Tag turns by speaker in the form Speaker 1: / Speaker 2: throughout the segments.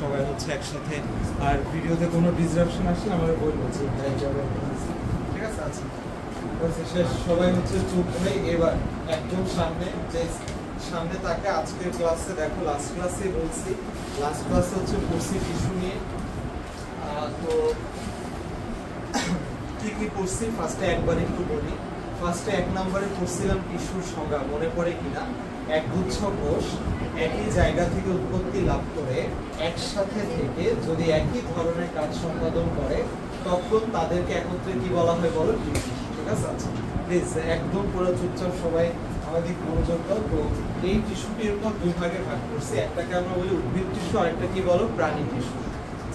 Speaker 1: সবাই হচ্ছে একসাথে, আর ভিডিওতে কোনো ডিসরাপশন আসলে আমরা বলবো যে ঠিক আছে। আচ্ছা শেষ, সবাই হচ্ছে চুপ হয়ে এবার একদম সামনে, যে সামনে তাকে আজকের ক্লাসে দেখো, লাস্ট ক্লাসে বলছি, লাস্ট ক্লাসে হচ্ছে পড়ছি টিস্যু নিয়ে। তো কি কি পড়ছি ফার্স্টে একবার একটু বলি। ফার্স্টে 1 নম্বরে পড়ছিলাম টিস্যুর সংজ্ঞা, মনে পড়ে কিনা? একগুচ্ছ কোষ একই জায়গা থেকে উৎপত্তি লাভ করে একসাথে থেকে যদি একই ধরনের কাজ সম্পাদন করে তখন তাদেরকে একত্রে কি বলা হয় বলো? টিস্যু। ঠিক আছে? আচ্ছা প্লিজ একদম পুরো চুপচাপ সবাই আমাদের মনোযোগ দাও। তো এই টিস্যুটি এরকম 2 ভাগে ভাগ করছি, একটাকে আমরা বলি উদ্ভিদ টিস্যু, আরেকটা কি বলো? প্রাণী টিস্যু।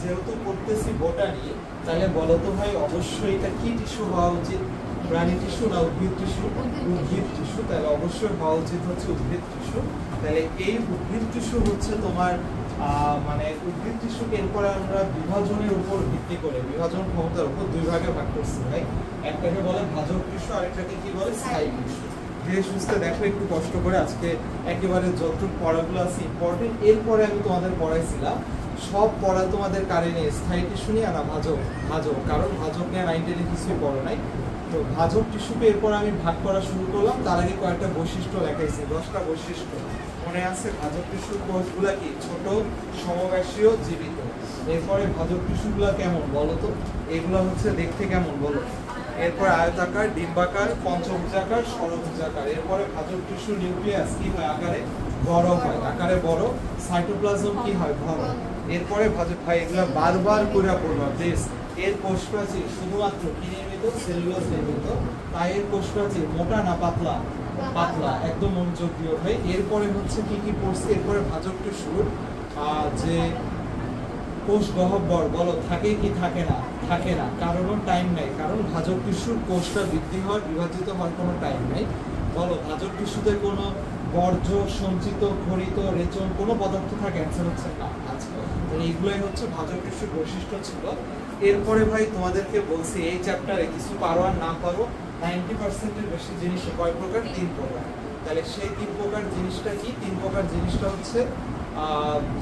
Speaker 1: যেহেতু পড়তেছি বোটানি, তাহলে বলো তো ভাই অবশ্যই এটা কি টিস্যু হওয়া উচিত? প্রাণী টিস্যু না উদ্ভিদ টিস্যু? উদ্ভিদ টিস্যু। তাহলে অবশ্যই হওয়া উচিত হচ্ছে উদ্ভিদ টিস্যু। তাহলে এই উদ্ভিদ টিস্যু হচ্ছে তোমার মানে উদ্ভিদ টিস্যুকে এরপরে আমরা বিভাজনের উপর ভিত্তি করে, বিভাজন ক্ষমতার উপর 2 ভাগে ভাগ করছি ভাই। একটাকে বলে ভাজক টিস্যু, আরেকটাকে কি বলে? স্থায়ী টিস্যু। ধীরে সুস্থে দেখো একটু কষ্ট করে, আজকে একেবারে যতটুকু পড়াগুলো আছে ইম্পর্টেন্ট। এরপরে আমি তোমাদের পড়াইছিলাম সব পড়া তোমাদের কারণে স্থায়ী টিস্যু নিয়ে না ভাজক, কারণ ভাজক নিয়ে 9 10 কিছুই পড়ো নাই। তো ভাজক টিস্যুকে এরপর আমি ভাগ করা শুরু করলাম, তার আগে কয়েকটা বৈশিষ্ট্য লেখাইছি, 10টা বৈশিষ্ট্য মনে আছে। ভাজক টিস্যুর কোষগুলা কি? ছোট, সমব্যাসীয়, জীবিত। এরপরে ভাজক টিস্যুগুলা কেমন বলো তো? এগুলা হচ্ছে দেখতে কেমন বলো? এরপর আয়তাকার, ডিম্বাকার, পঞ্চভুজাকার, ষড়ভুজাকার। এরপরে ভাজক টিস্যু নিউক্লিয়াস কি হয়? আকারে বড় হয়, আকারে বড়। সাইটোপ্লাজম কি হয়? ঘন। এরপরে ভাজক ভাই এগুলা বারবার করে পড়বা প্লিজ। এর কোষপ্রাচীর শুধুমাত্র কি নির্মিত? সেলুলোজ নির্মিত। তাই এর কোষপ্রাচীর মোটা না পাতলা? পাতলা। একদম মনোযোগ দিও ভাই। এরপরে হচ্ছে কি কি পড়ছি? এরপরে ভাজক টিস্যুর যে কোষ গহ্বর বলো থাকে কি থাকে না? থাকে না, কারণ টাইম নাই, কারণ ভাজক টিস্যুর কোষটা বৃদ্ধি হওয়ার, বিভাজিত হওয়ার কোনো টাইম নাই। বলো ভাজক টিস্যুতে কোনো বর্জ্য, সঞ্চিত, খরিত, রেচন কোনো পদার্থ থাকে? অ্যান্সার হচ্ছে না। আজকে এইগুলোই হচ্ছে ভাজক টিস্যুর বৈশিষ্ট্য ছিল। এরপরে ভাই তোমাদেরকে বলছি এই চ্যাপ্টারে কিছু পারো আর না পারো, 90%-এর বেশি জিনিস কয় প্রকার? 3 প্রকার। তাহলে সেই 3 প্রকার জিনিসটা কি? 3 প্রকার জিনিসটা হচ্ছে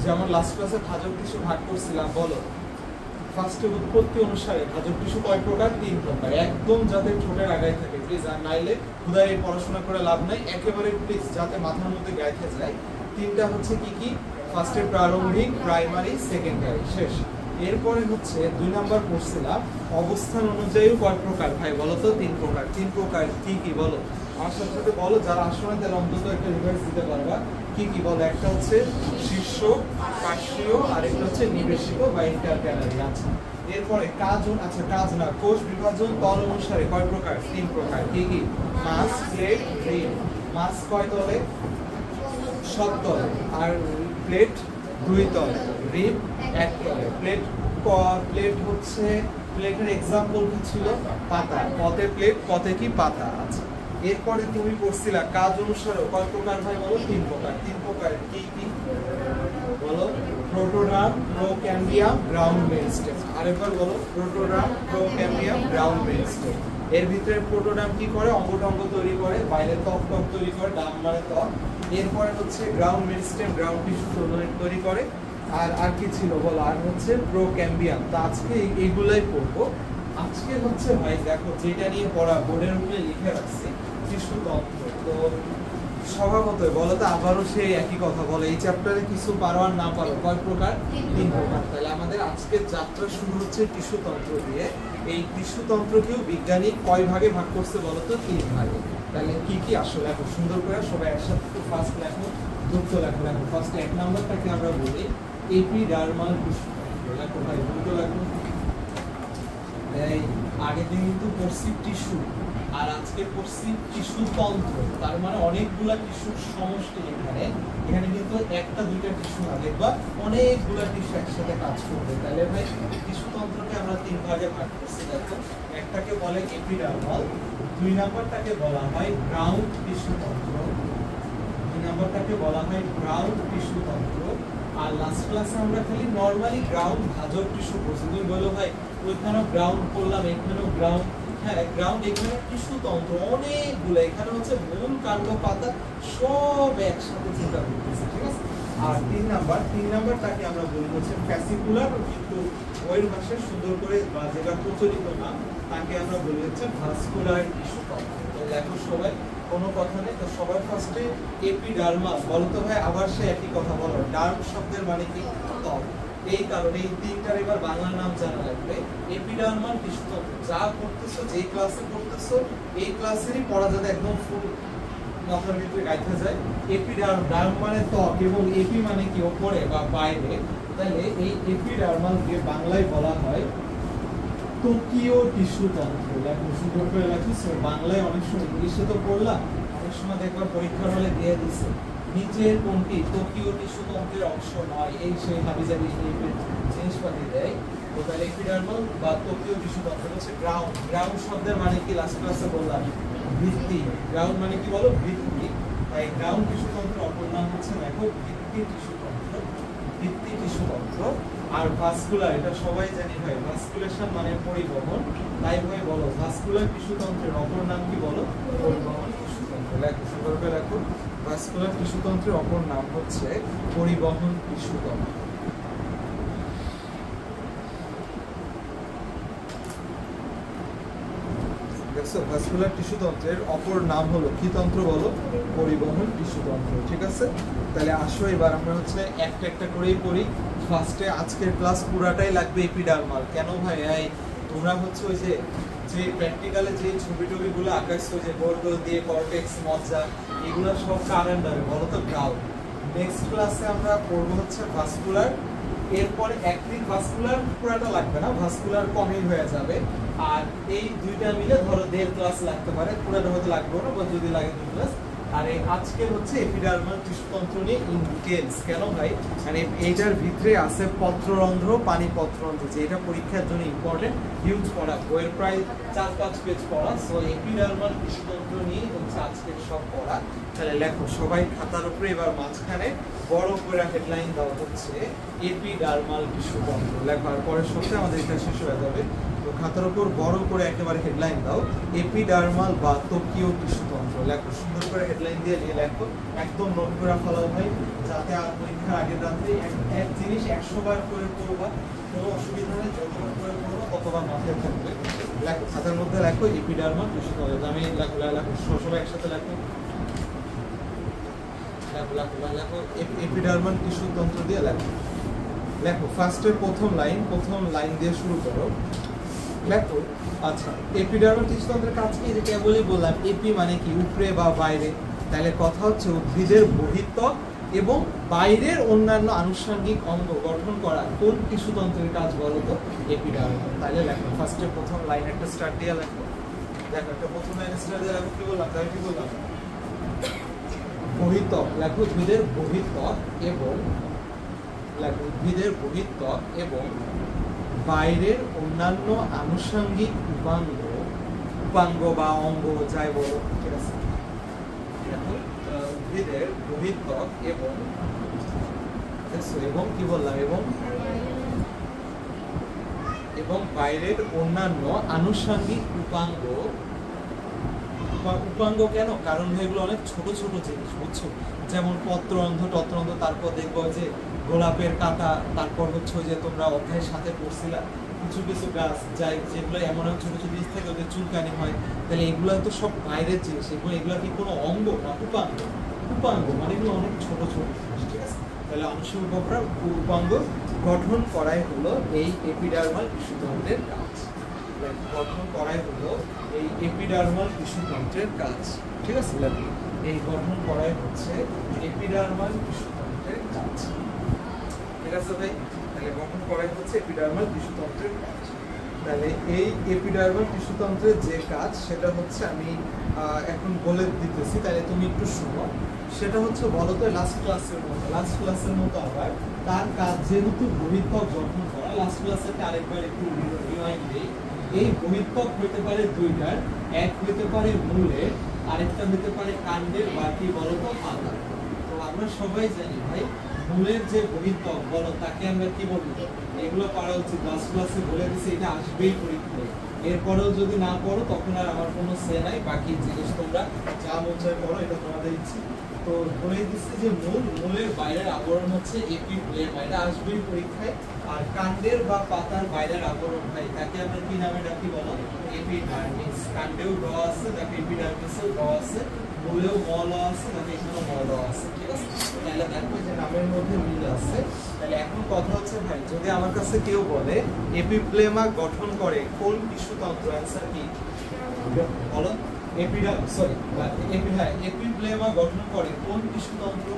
Speaker 1: যেমন লাস্ট ক্লাসে ভাজক টিস্যু ভাগ করছিলাম, বলো ফার্স্টে উৎপত্তি অনুসারে ভাজক টিস্যু কয় প্রকার? 3 প্রকার। একদম যাতে ঠোঁটের আগায় থাকে প্লিজ, আর নাইলে খুদাই পড়াশোনা করে লাভ নাই, একেবারে প্লিজ যাতে মাথার মধ্যে গাইতে যায়। 3টা হচ্ছে কি কি? ফার্স্টে প্রারম্ভিক, প্রাইমারি, সেকেন্ডারি। শেষ। এরপরে হচ্ছে 2 নাম্বার পড়ছিলাম অবস্থান অনুযায়ী কয় প্রকার? ভাই বলো তো? 3 প্রকার। 3 প্রকার কি কি বলো? আমার সাথে সাথে বলো, যারা আসলে তারা অন্তত একটা রিভাইজ দিতে পারবা। কি কি বলো? একটা হচ্ছে শীর্ষ, পার্শ্বীয়, আরেকটা হচ্ছে নিবেশিত বা ইন্টারক্যালারি। আচ্ছা এরপরে কাজ, আচ্ছা কাজ না, কোষ বিভাজন তল অনুসারে কয় প্রকার? 3 প্রকার। কি কি? মাস, প্লেট, রিম। মাস কয় তলে? সব তলে। আর প্লেট 2 তলে, রিম 1 তলে। প্লেট হচ্ছে, প্লেটের এক্সাম্পল কি ছিল? পাতা। পথে প্লেট, পথে কি? পাতা। আচ্ছা এরপরে তুমি পড়ছিলা কাজ অনুসারে কয় প্রকার ভাই বলো? 3 প্রকার। 3 প্রকার কি কি বলো? Protoderm, procambium, ground meristem. আরেকবার বলো, প্রোটোডার্ম, প্রোক্যাম্বিয়াম, গ্রাউন্ড মেরিস্টেম। এর ভিতরে প্রোটোডার্ম কি করে? অঙ্গটঙ্গ তৈরি করে, বাইরে ত্বক তৈরি করে, ডাম মানে ত্বক। এরপরে হচ্ছে গ্রাউন্ড মেরিস্টেম, গ্রাউন্ড টিস্যু তৈরি করে। আর কি ছিল বলো? আর হচ্ছে প্রোক্যাম্বিয়াম। তো আজকে এইগুলাই পড়বো। আজকে হচ্ছে ভাই দেখো যেটা নিয়ে পড়া, বোর্ডের উপরে লিখে রাখছি টিস্যু তন্ত্র। তো স্বভাবতই বলো তো আবারও সেই একই কথা, বলো এই চ্যাপ্টারে কিছু পারো আর না পারো কয় প্রকার? 3 প্রকার। তাহলে আমাদের আজকের যাত্রা শুরু হচ্ছে টিস্যু তন্ত্র দিয়ে। এই টিস্যু তন্ত্রকেও বিজ্ঞানী কয় ভাগে ভাগ করছে বলো তো? 3 ভাগে। তাহলে কি কি আসলে এখন সুন্দর করে সবাই একসাথে তো ফার্স্ট লেখো, দ্রুত লেখো। লেখো ফার্স্ট 1 নাম্বারটাকে আমরা বলি এপিডার্মাল টিস্যু। লেখো ভাই দ্রুত লেখো। এই আগের দিন কিন্তু পড়ছি টিস্যু, আর আজকে পড়ছি টিস্যু তন্ত্র। তার মানে অনেকগুলা টিস্যুর সমষ্টি এখানে। এখানে কিন্তু একটা দুইটা টিস্যু না, দেখবা অনেকগুলা টিস্যু একসাথে কাজ করবে। তাহলে ভাই টিস্যু তন্ত্রকে আমরা 3 ভাগে ভাগ করছি। দেখো একটাকে বলে এপিডার্মাল, 2 নাম্বারটাকে বলা হয় গ্রাউন্ড টিস্যু তন্ত্র, 2 নাম্বারটাকে বলা হয় গ্রাউন্ড টিস্যু তন্ত্র। আর লাস্ট ক্লাসে আমরা খালি নরমালি গ্রাউন্ড ভাজক টিস্যু পড়ছি। তুমি বলো ভাই ওইখানেও গ্রাউন্ড করলাম, এখানেও গ্রাউন্ড। হ্যাঁ গ্রাউন্ড, এখানে টিস্যু তন্ত্র অনেকগুলো, এখানে হচ্ছে মূল, কাণ্ড, পাতা সব একসাথে চিন্তা করতেছে। ঠিক আছে? আর 3 নাম্বারটাকে আমরা বলি হচ্ছে ফ্যাসিকুলার, কিন্তু বইয়ের ভাষায় সুন্দর করে বা যেটা প্রচলিত না তাকে আমরা বলি হচ্ছে ভাস্কুলার টিস্যু তন্ত্র। তো দেখো সবাই কোনো কথা নেই, তো সবার ফার্স্টে এপিডার্মাল বলো তো ভাই, আবার সে একই কথা বলো, ডার্ম শব্দের মানে কি ত্বক, এই কারণে এই তিনটার এবার বাংলা নাম জানা লাগবে। এপিডার্মাল টিস্যু তন্ত্র যা পড়তেছো, যে ক্লাসে পড়তেছো এই ক্লাসেরই পড়া যাতে একদম ফুল মাথার ভিতরে গাইতে যায়। এপিডার্ম, ডার্ম মানে ত্বক এবং এপি মানে কি ওপরে বা বাইরে, তাহলে এই এপিডার্মালকে বাংলায় বলা হয় ত্বকীয় টিস্যু তন্ত্র। লেখো সুন্দর করে লেখো, বাংলায় অনেক সময় ইংলিশে তো পড়লাম, অনেক সময় দেখবার পরীক্ষার হলে দিয়ে দিছে নিচের কোনটি ত্বকীয় টিস্যু তন্ত্রের অংশ নয়, এই সেই হাবিজাবি জিনিসপাতি দেয়। তো তাহলে এপিডার্মাল বা ত্বকীয় টিস্যু তন্ত্র হচ্ছে গ্রাউন্ড। গ্রাউন্ড শব্দের মানে কি লাস্ট ক্লাসে বললাম ভিত্তি। গ্রাউন্ড মানে কি বলো, ভিত্তি। তাই গ্রাউন্ড টিস্যু তন্ত্রের অপর নাম হচ্ছে দেখো ভিত্তি টিস্যু তন্ত্র, ভিত্তি টিস্যু তন্ত্র। আর ভাস্কুলার, এটা সবাই জানি ভাই, ভাস্কুলেশন মানে পরিবহন, তাই ভাই বলো ভাস্কুলার টিস্যু তন্ত্রের অপর নাম কি বলো, পরিবহন টিস্যু তন্ত্র। লেখো সুন্দর করে লেখো, ভাস্কুলার টিস্যু তন্ত্রের অপর নাম হচ্ছে পরিবহন টিস্যু তন্ত্র। দেখছো ভাস্কুলার টিস্যু তন্ত্রের অপর নাম হলো কি তন্ত্র বলো, পরিবহন টিস্যু তন্ত্র। ঠিক আছে, তাহলে আসো এবার আমরা হচ্ছে একটা একটা করেই পড়ি। ফার্স্টে আজকের ক্লাস পুরাটাই লাগবে এপিডার্মাল। কেন ভাই, এই তোমরা হচ্ছে ওই যে প্র্যাকটিক্যালে যে ছবি টবিগুলো আঁকাইছো, যে বর্গ দিয়ে কর্টেক্স, মজ্জা, এগুলো সব কার আন্ডারে বলো তো, গ্রাউন্ড। নেক্সট ক্লাসে আমরা পড়বো হচ্ছে ভাস্কুলার, এরপরে অ্যাক্টিভ ভাস্কুলার পুরাটা লাগবে না, ভাস্কুলার কমই হয়ে যাবে। আর এই দুইটা মিলে ধরো 1.5 ক্লাস লাগতে পারে, পুরাটা হয়তো লাগবে না, বা যদি লাগে 2 ক্লাস। আর আজকে হচ্ছে এপিডার্মাল টিস্যু তন্ত্র নিয়ে ইন ডিটেইলস। কেন ভাই, মানে এইটার ভিতরে আছে পত্ররন্ধ্র, পানি পত্ররন্ধ্র, যে এটা পরীক্ষার জন্য ইম্পর্টেন্ট, হিউজ পড়া, বইয়ের প্রায় 4-5 পেজ পড়া। সো এপিডার্মাল টিস্যু তন্ত্র নিয়ে হচ্ছে আজকের সব পড়া। তাহলে লেখো সবাই খাতার উপরে, এবার মাঝখানে বড় করে হেডলাইন দেওয়া হচ্ছে এপিডার্মাল টিস্যু তন্ত্র। লেখো, আর পরের সপ্তাহে আমাদের এটা শেষ হয়ে যাবে। তো খাতার উপর বড় করে একেবারে হেডলাইন দাও, এপিডার্মাল বা ত্বকীয় টিস্যু তন্ত্র। লেখো সুন্দর করে হেডলাইন দিয়ে নিয়ে লেখো, একদম নোট করে ফেলাও ভাই, যাতে আর পরীক্ষার আগের রাত্রে এক জিনিস 100 বার করে পড়বা, কোনো অসুবিধা নেই, যতবার করে পড়বা ততবার মাথায় থাকবে। লেখো খাতার মধ্যে লেখো এপিডার্মাল টিস্যু তন্ত্র। আমি লেখো লেখো সবাই একসাথে লেখো, লেখো এপিডার্মাল টিস্যু তন্ত্র দিয়ে লেখো। লেখো ফার্স্টে প্রথম লাইন দিয়ে শুরু করো। লেখো, আচ্ছা এপিডার্মাল টিস্যু তন্ত্রের কাজ কি, যেটা বলি বললাম, এপি মানে কি উপরে বা বাইরে। তাহলে কথা হচ্ছে উদ্ভিদের বহিঃত্বক এবং বাইরের অন্যান্য আনুষঙ্গিক অঙ্গ গঠন করা কোন টিস্যু তন্ত্রের কাজ বলো তো, এপিডার্মাল। তাহলে লেখো ফার্স্টে প্রথম লাইন একটা স্টার্ট দিয়ে লেখো। দেখো একটা প্রথম লাইন স্টার্ট দিয়ে লেখো, কি বললাম তাই কি বললাম, বহিঃত্বক। লেখো উদ্ভিদের বহিঃত্বক এবং লেখো উদ্ভিদের বহিঃত্বক এবং বাইরের অন্যান্য আনুষঙ্গিক উপাঙ্গ বা অঙ্গ যাই বলো, ঠিক আছে। উদ্ভিদের বহিঃত্বক এবং কি বললাম, এবং বাইরের অন্যান্য আনুষঙ্গিক উপাঙ্গ কেন, কারণ এগুলো অনেক ছোট ছোট জিনিস, বুঝছো, যেমন টত্ররন্ধ্র, তারপর দেখবো যে গোলাপের কাঁটা, তারপর হচ্ছে যে তোমরা অধ্যায়ের সাথে পড়ছিলা কিছু কিছু গাছ যাই, যেগুলো এমন ছোট ছোট জিনিস থাকে, ওদের চুলকানি হয়, তাহলে এগুলো তো সব বাইরের জিনিস। এগুলো কি কোনো অঙ্গ না উপাঙ্গ, মানে এগুলো অনেক ছোট ছোট জিনিস, ঠিক আছে। তাহলে আনুষঙ্গিক উপাঙ্গ গঠন করাই হলো এই এপিডার্মাল টিস্যু তন্ত্রের কাজ। গঠন করাই হলো এই এপিডার্মাল টিস্যু তন্ত্রের কাজ, ঠিক আছে। এই গঠন করাই হচ্ছে এপিডার্মাল টিস্যু তন্ত্রের কাজ, ঠিক আছে ভাই। তাহলে গঠন করাই হচ্ছে এপিডার্মাল টিস্যু তন্ত্রের কাজ। তাহলে এই এপিডার্মাল টিস্যু তন্ত্রের যে কাজ, সেটা হচ্ছে আমি এখন বলে দিতেছি, তাহলে তুমি একটু শুনো। সেটা হচ্ছে বলো তো লাস্ট ক্লাসের মতো আবার তার কাজ যেহেতু বহিঃত্বক গঠন করা, লাস্ট ক্লাসে আরেকবার একটু রিমাইন্ড দিই। এই বহিঃত্বক হতে পারে দুইটার, এক হতে পারে মূলের, আরেকটা হতে পারে কাণ্ডের, বাকি বলো তো পাতা। তো আমরা সবাই জানি ভাই মূলের যে বহিঃত্বক বলো তাকে আমরা কি বলি? এগুলো পড়া উচিত, লাস্ট ক্লাসে বলে দিছি এটা আসবেই পরীক্ষায়। এরপরেও যদি না পড়ো তখন আর আমার কোনো সে নাই, বাকি জিনিস তোমরা যা মন চায় পড়ো, এটা তোমাদের ইচ্ছে। তো বলে দিচ্ছি যে মূলের বাইরের আবরণ হচ্ছে এপিফ্লেমা, এটা আসবেই পরীক্ষায়। আর কাণ্ডের বা পাতার বাইরের আবরণ ভাই তাকে আমরা কি নামে ডাকি বলো? এপিডার্মিস। কাণ্ডেও ড আছে, দেখো এপিডার্মিসেও ড আছে, মূলেও ম ল আছে, দেখো এখানেও ম ল আছে, ঠিক আছে? তাহলে দেখো যে নামের মধ্যে মিল আছে। তাহলে এখন কথা হচ্ছে ভাই, যদি আমার কাছে কেউ বলে এপিফ্লেমা গঠন করে কোন টিস্যুতন্ত্র, অ্যান্সার কি বলো? এপিফ্লেমা গঠন করে কোন টিস্যুতন্ত্র?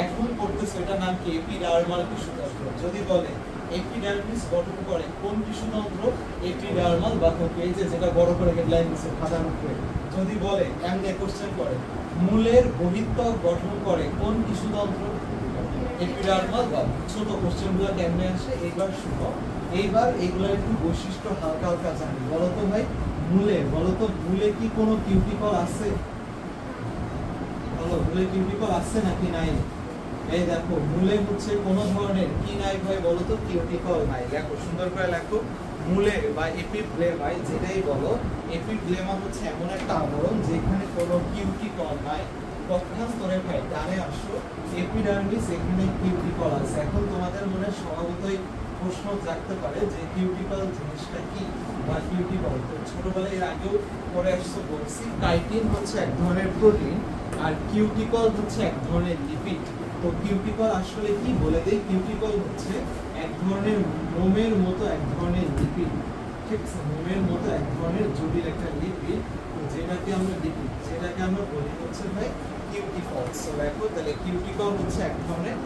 Speaker 1: এখন পড়তেছে এটার নাম কি? এপিডার্মাল টিস্যুতন্ত্র। যদি বলে এপিডার্মিস গঠন করে কোন টিস্যুতন্ত্র? এপিডার্মাল বা এই যে যেটা বড় করে হেডলাইন দিচ্ছে খাতার উপরে। যদি বলে এমনি কোশ্চেন করে মূলের বহিঃত্বক গঠন করে কোন টিস্যুতন্ত্র? এপিডার্মাল বা ছোট কোশ্চেনগুলো কেমনে আসে এইবার শুনো। এইবার এগুলোর একটু বৈশিষ্ট্য হালকা হালকা জানি। বলো তো ভাই, মূলে কি কোনো কিউটিকল আছে? বলো, মূলে কিউটিকল আছে নাকি নাই? এই দেখো, মূলে হচ্ছে কোন ধরনের কি নাই ভাই বলো তো? কিউটিকল নাই। দেখো সুন্দর করে লেখো, মূলে বা এপিফ্লেমায় যেটাই বলো, এপিফ্লেমা হচ্ছে এমন একটা আবরণ যেখানে কোনো কিউটিকল নাই। পক্ষান্তরে ভাই ডানে আসো, এপিডার্মিস, এখানে কিউটিকল আছে। এখন তোমাদের মনে স্বভাবতই প্রশ্ন জাগতে পারে যে কিউটিকল জিনিসটা কি বা কিউটিকল। তো ছোটবেলায় এর আগেও পরে আসছো বলছি, কাইটিন হচ্ছে এক ধরনের প্রোটিন আর কিউটিকল হচ্ছে এক ধরনের লিপিড। তো কিউটিকল আসলে কি বলে দেই, কিউটিকল হচ্ছে এক ধরনের মোমের মতো এক ধরনের লিপিড, ঠিক আছে? মোমের মতো এক ধরনের জটিল একটা লিপিড, যেটাকে আমরা বলি হচ্ছে ভাই কিউটিকল। সো দেখো, তাহলে কিউটিকল হচ্ছে এক ধরনের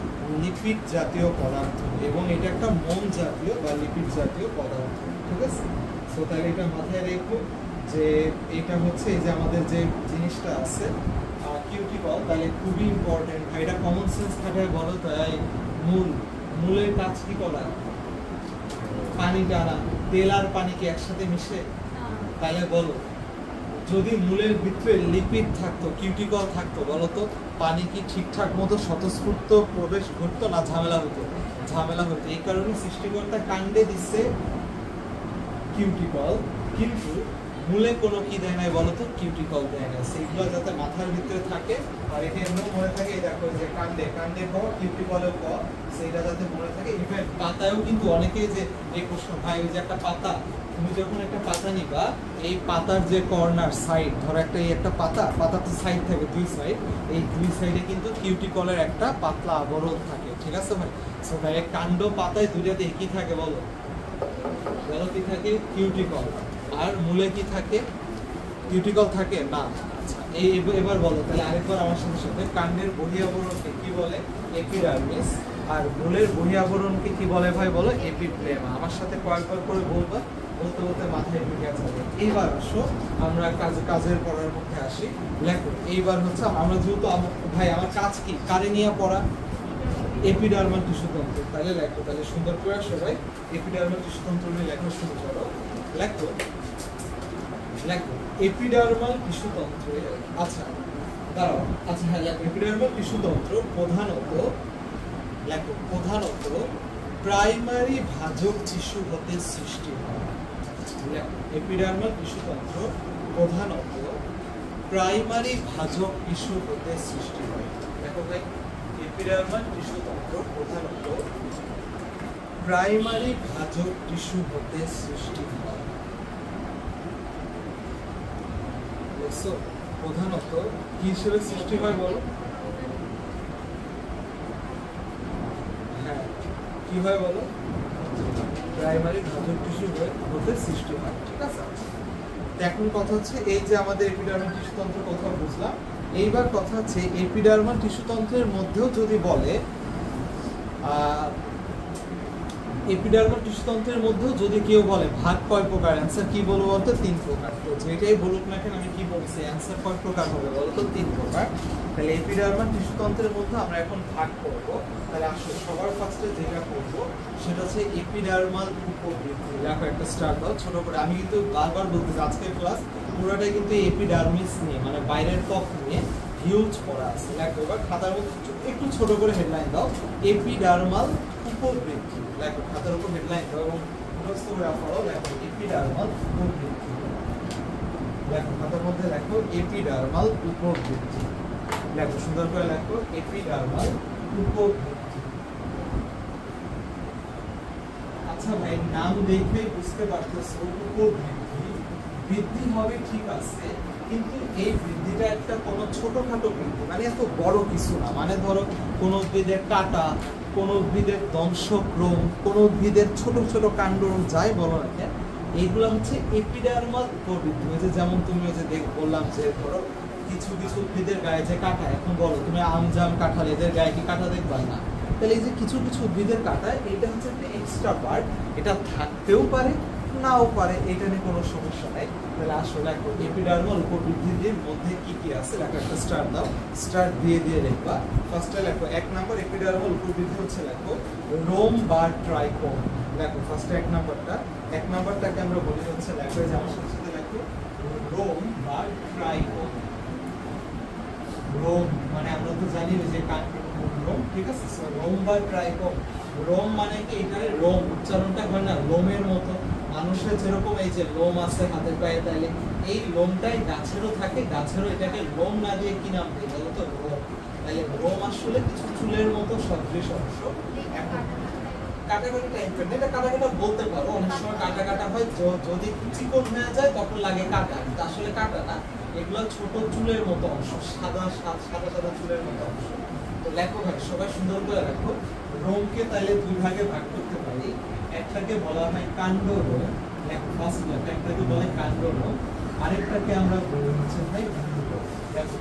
Speaker 1: লিপিড জাতীয় পদার্থ এবং এটা একটা মোম জাতীয় বা লিপিড জাতীয় পদার্থ, ঠিক আছে? সো তাহলে এটা মাথায় রেখো যে এটা হচ্ছে এই যে আমাদের যে জিনিসটা আছে কিউটিকল, তাহলে খুবই ইম্পর্টেন্ট। এটা কমন সেন্স থাকায় বলো, তাই মূলের কাজ কি করা? পানি টানা। তেল আর পানি কি একসাথে মিশে? তাহলে বলো, যদি মূলের ভিতরে লিপিড থাকতো, কিউটিকল থাকতো, বলো তো পানি কি ঠিকঠাক মতো স্বতঃস্ফূর্ত প্রবেশ ঘটতো না ঝামেলা হতো? ঝামেলা হতো। এই কারণে সৃষ্টিকর্তা কাণ্ডে দিচ্ছে কিউটিকল, কিন্তু মূলে কোনো কি দেয় নাই বলো তো? কিউটিকল দেয় না। সেইগুলো যাতে মাথার ভিতরে থাকে আর এটা এমন মনে থাকে। এই দেখো যে কাণ্ডে ক, কিউটিকলেও ক, সেইটা যাতে মনে থাকে। ইনফ্যাক্ট পাতায়ও কিন্তু অনেকেই যে এই প্রশ্ন, ভাই ওই যে একটা পাতা, তুমি যখন একটা পাতা নিবা, এই পাতার যে কর্নার সাইড, ধরো একটা পাতা তো সাইড থাকে, দুই সাইড, এই দুই সাইডে কিন্তু কিউটিকলের একটা পাতলা আবরণ থাকে, ঠিক আছে ভাই? সো ভাই কাণ্ড পাতায় দুইটাতে কি থাকে বলো? কি থাকে? কিউটিকল। আর মূলে কি থাকে? কিউটিকল থাকে না। আচ্ছা, এবার বলো তাহলে আরেকবার আমার সাথে, কাণ্ডের বহিঃআবরণকে কি বলে? এপিডার্মিস। আর মূলের বহিঃআবরণকে কি বলে ভাই বলো? এপিফ্লেমা। আমার সাথে কয়েকবার করে বলবা, বলতে বলতে মাথায় ঢুকে যাবে। এইবার আসো আমরা কাজের পড়ার মধ্যে আসি। লেখো, এইবার হচ্ছে আমরা যেহেতু ভাই আমার কাজ কি, কারে নিয়ে পড়া? এপিডার্মাল টিস্যুতন্ত্র। তাহলে লেখো, তাহলে সুন্দর করে সবাই এপিডার্মাল টিস্যুতন্ত্র নিয়ে লেখা শুরু করো। লেখো এপিডার্মাল টিস্যুতন্ত্র। আচ্ছা দাঁড়াও, আচ্ছা হ্যাঁ লেখো, এপিডার্মাল টিস্যুতন্ত্র প্রধানত প্রাইমারি ভাজক টিস্যু হতে সৃষ্টি হয়। এপিডার্মাল টিস্যুতন্ত্র প্রধানত প্রাইমারি ভাজক টিস্যু হতে সৃষ্টি হয়। দেখো ভাই, এপিডার্মাল টিস্যুতন্ত্র প্রধানত প্রাইমারি ভাজক টিস্যু হতে সৃষ্টি হয়। প্রধানত কি হিসেবে সৃষ্টি হয় বলো? হ্যাঁ, কি হয় বলো? প্রাইমারি ভাজক টিস্যু হতে সৃষ্টি হয়, ঠিক আছে? এখন কথা হচ্ছে এই যে আমাদের এপিডার্মাল টিস্যুতন্ত্র কথা বুঝলাম, এইবার কথা হচ্ছে এপিডার্মাল টিস্যুতন্ত্রের মধ্যেও যদি বলে এপিডার্মাল টিস্যুতন্ত্রের মধ্যেও যদি কেউ বলে ভাগ কয় প্রকার, অ্যান্সার কি বলবো বলতো? 3 প্রকার। তো যেটাই বলুক না কেন আমি কি বলছি, অ্যান্সার কয় প্রকার হবে বলতো? 3 প্রকার। তাহলে এপিডার্মাল টিস্যুতন্ত্রের মধ্যে আমরা এখন ভাগ করব। তাহলে আসলে সবার ফার্স্টে যেটা করব সেটা হচ্ছে এপিডার্মাল উপবৃদ্ধি। দেখো একটা স্টার্ট দাও ছোট করে। আমি কিন্তু বারবার বলতেছি আজকের ক্লাস পুরোটাই কিন্তু এপিডার্মিস নিয়ে, মানে বাইরের ত্বক নিয়ে। হিউজ পড়া আছে। লেখো এবার খাতার মধ্যে একটু ছোট করে হেডলাইন দাও, এপিডার্মাল উপবৃদ্ধি। লেখো খাতার উপর হেডলাইন দাও এবং মুখস্থ করে পড়ো। লেখো এপিডার্মাল উপবৃদ্ধি। লেখো খাতার মধ্যে লেখো এপিডার্মাল উপবৃদ্ধি। লেখো সুন্দর করে লেখো এপিডার্মাল উপবৃদ্ধি। আচ্ছা ভাই, নাম দেখে বুঝতে পারতেছো উপবৃদ্ধি, বৃদ্ধি হবে ঠিক আছে, কিন্তু এই বৃদ্ধিটা একটা কোনো ছোটখাটো বৃদ্ধি, মানে এত বড় কিছু না। মানে ধরো কোন উদ্ভিদের কাটা, কোন উদ্ভিদের ধ্বংসক্রম, কোন উদ্ভিদের ছোট ছোট কাণ্ড যাই বলো না কেন, এইগুলো হচ্ছে এপিডার্মাল উপবৃদ্ধি। হয়েছে যেমন তুমি ওই যে বললাম যে ধরো কিছু কিছু উদ্ভিদের গায়ে যে কাটা, এখন বলো তুমি আম জাম কাঁঠাল এদের গায়ে কি কাটা দেখবা না? তাহলে এই যে কিছু কিছু উদ্ভিদের কাটা, এটা হচ্ছে একটা এক্সট্রা পার্ট, এটা থাকতেও পারে নাও পারে, এটা নিয়ে কোনো সমস্যা নাই। তাহলে আসলে দেখো এপিডার্মাল উপবৃদ্ধির মধ্যে কি কি আছে, লেখো একটা স্টার দাও, স্টার দিয়ে দিয়ে লিখবা। ফার্স্টে লেখো 1 নম্বর এপিডার্মাল উপবৃদ্ধি হচ্ছে লেখো রোম বা ট্রাইকোম। লেখো ফার্স্টে 1 নম্বরটাকে আমরা বলি হচ্ছে লেখো এই যে আমার সাথে লেখো রোম বা ট্রাইকোম। রোম মানে আমরা তো জানি যে রোম, ঠিক আছে? রোম বা ট্রাইকোম। রোম মানে কি, এখানে রোম উচ্চারণটা হয় না লোমের মতো, মানুষের যেরকম এই যে লোম আছে হাতের পায়ে, তাইলে এই লোমটাই গাছেরও থাকে, গাছেরও এটাকে লোম না দিয়ে কি নাম দেয় বলো তো? রোম। তাহলে রোম আসলে কিছু চুলের মতো সদৃশ অংশ। এখন কাটাকাটি টাইপের, এটা কাটাকাটা বলতে পারো, অনেক সময় কাটা কাটা হয়, যদি চিকন হয়ে যায় তখন লাগে কাটা, কিন্তু আসলে কাটা না, এগুলো ছোট চুলের মতো অংশ, সাদা সাদা সাদা চুলের মতো অংশ। তো লেখো ভাই সবাই সুন্দর করে লেখো। রোমকে তাহলে দুই ভাগে ভাগ করতে পারি, একটাকে বলা হয় কাণ্ড রোম, লেখো ফার্স্ট লেখো, একটাকে বলে কাণ্ড রোম, আরেকটাকে আমরা বলি হচ্ছে ভাই মূল রোম। লেখো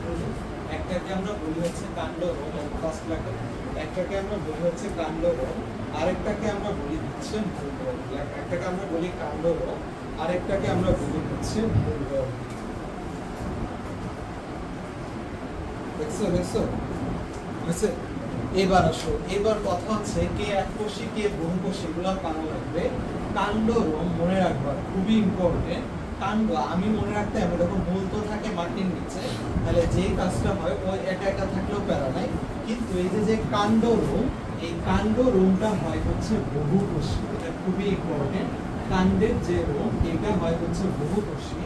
Speaker 1: একটাকে আমরা বলি হচ্ছে কাণ্ড রোম, ফার্স্ট লেখো, একটাকে আমরা বলি হচ্ছে কাণ্ড রোম, আরেকটাকে আমরা বলি হচ্ছে মূল রোম। একটাকে আমরা বলি কাণ্ড রোম, আরেকটাকে আমরা বলি হচ্ছে মূল রোম। দেখছো দেখছো বুঝছে? এবার আসো, এবার কথা হচ্ছে কে এককোষী কে বহুকোষী, এগুলো কারণ লাগবে। কাণ্ড রোম মনে রাখবা, খুবই ইম্পর্টেন্ট। কাণ্ড আমি মনে রাখতে হবে, যখন মূল তো থাকে মাটির নিচে, তাহলে যেই কাজটা হয় ওই একা একা থাকলেও প্যারা নাই, কিন্তু এই যে কাণ্ড রোম, এই কাণ্ড রোমটা হয় হচ্ছে বহুকোষী, এটা খুবই ইম্পর্টেন্ট। কাণ্ডের যে রোম এটা হয় হচ্ছে বহুকোষী।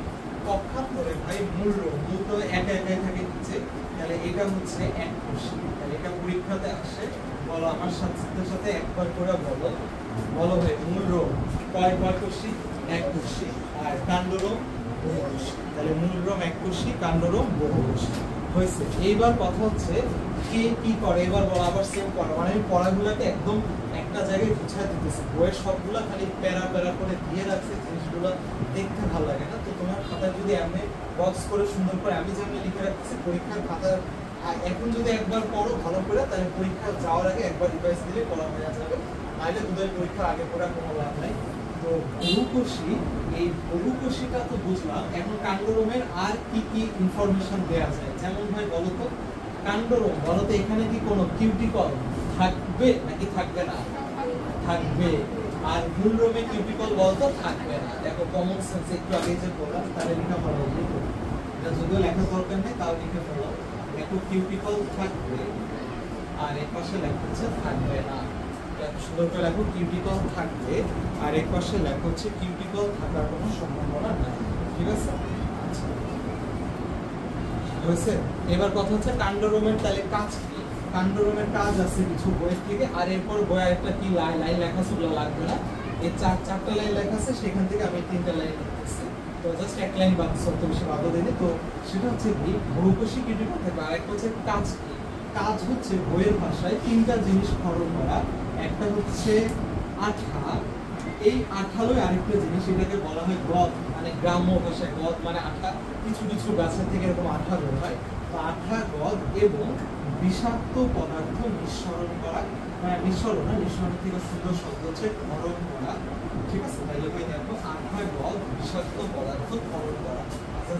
Speaker 1: পক্ষান্তরে ভাই মূল রোম, মূল তো একা একাই থাকে নিচে, তাহলে এটা হচ্ছে এককোষী। তাহলে এটা পরীক্ষাতে আসে, বলো আমার সাথে সাথে একবার করে বলো, বলো ভাই মূল রোম কয় কোষী? এককোষী। আর কাণ্ড রোম বহুকোষী। তাহলে মূল রোম এককোষী, কাণ্ড রোম বহুকোষী হয়েছে। এইবার কথা হচ্ছে কে কি করে, এবার বলো আবার সেম করো, মানে আমি পড়াগুলোকে একদম একটা জায়গায় গুছিয়ে দিতেছি, বইয়ের সবগুলা খালি প্যারা প্যারা করে দিয়ে রাখছে, জিনিসগুলো দেখতে ভালো লাগে না। তো তোমার খাতায় যদি এমনি বক্স করে সুন্দর করে আমি যেমনি লিখে রাখতেছি, পরীক্ষার খাতার এখন যদি একবার পড়ো ভালো করে, তাহলে পরীক্ষা যাওয়ার আগে একবার রিভাইজ দিলে পড়া হয়ে যাবে, নাহলে দুধের পরীক্ষার আগে পড়া কোনো লাভ নাই। তো বহুকোষী, এই বহুকোষীটা তো বুঝলাম, এখন কাণ্ডরোমের আর কি কি ইনফরমেশন দেওয়া যায়, যেমন ভাই বলো তো কাণ্ডরোম, বলো তো এখানে কি কোনো কিউটিকল থাকবে নাকি থাকবে না? থাকবে। আর মূল রোমে কিউটিকল বলতো থাকবে না। দেখো কমন সেন্স একটু আগে যে বললাম, তাহলে লেখা ভালো, এটা যদিও লেখা দরকার নেই, তাও লিখে ফেলো। দেখো কিউটিকল থাকবে, আর এক পাশে লেখা হচ্ছে থাকবে না। সুন্দর করে লেখো কিউটিকল থাকবে, আর এক পাশে লেখা হচ্ছে কিউটিকল থাকার কোনো সম্ভাবনা নাই। ঠিক আছে? হয়েছে? এবার কথা হচ্ছে কাণ্ডরোমের তাহলে কাজ কি? কাণ্ডরোমের কাজ আছে কিছু বইয়ের থেকে, আর এরপর বই আরেকটা কি লাইন লেখা আছে, ওগুলো লাগবে না। এই চারটা লাইন লেখা আছে, সেখান থেকে আমি 3টা লাইন লিখতেছি। তো জাস্ট এক লাইন বাদ, সব তো বেশি বাদও দিই। তো সেটা হচ্ছে কি বহুকোষী কিউটিকল থাকবে, আর একটা হচ্ছে কাজ কি? কাজ হচ্ছে বইয়ের ভাষায় 3টা জিনিস খরচ করা। একটা হচ্ছে আঠা, এই আঠালো আরেকটা জিনিস, এটাকে বলা হয় গদ, মানে গ্রাম্য ভাষায় গদ মানে আঠা। কিছু কিছু গাছের থেকে এরকম আঠা বের হয়, তো আঠা, গদ এবং বিষাক্ত পদার্থ নিঃসরণ করা, মানে নিঃসরণ থেকে সুন্দর শব্দ হচ্ছে ক্ষরণ করা। ঠিক আছে? তাহলে বই দেখো আঠা, গদ, বিষাক্ত পদার্থ ক্ষরণ করা।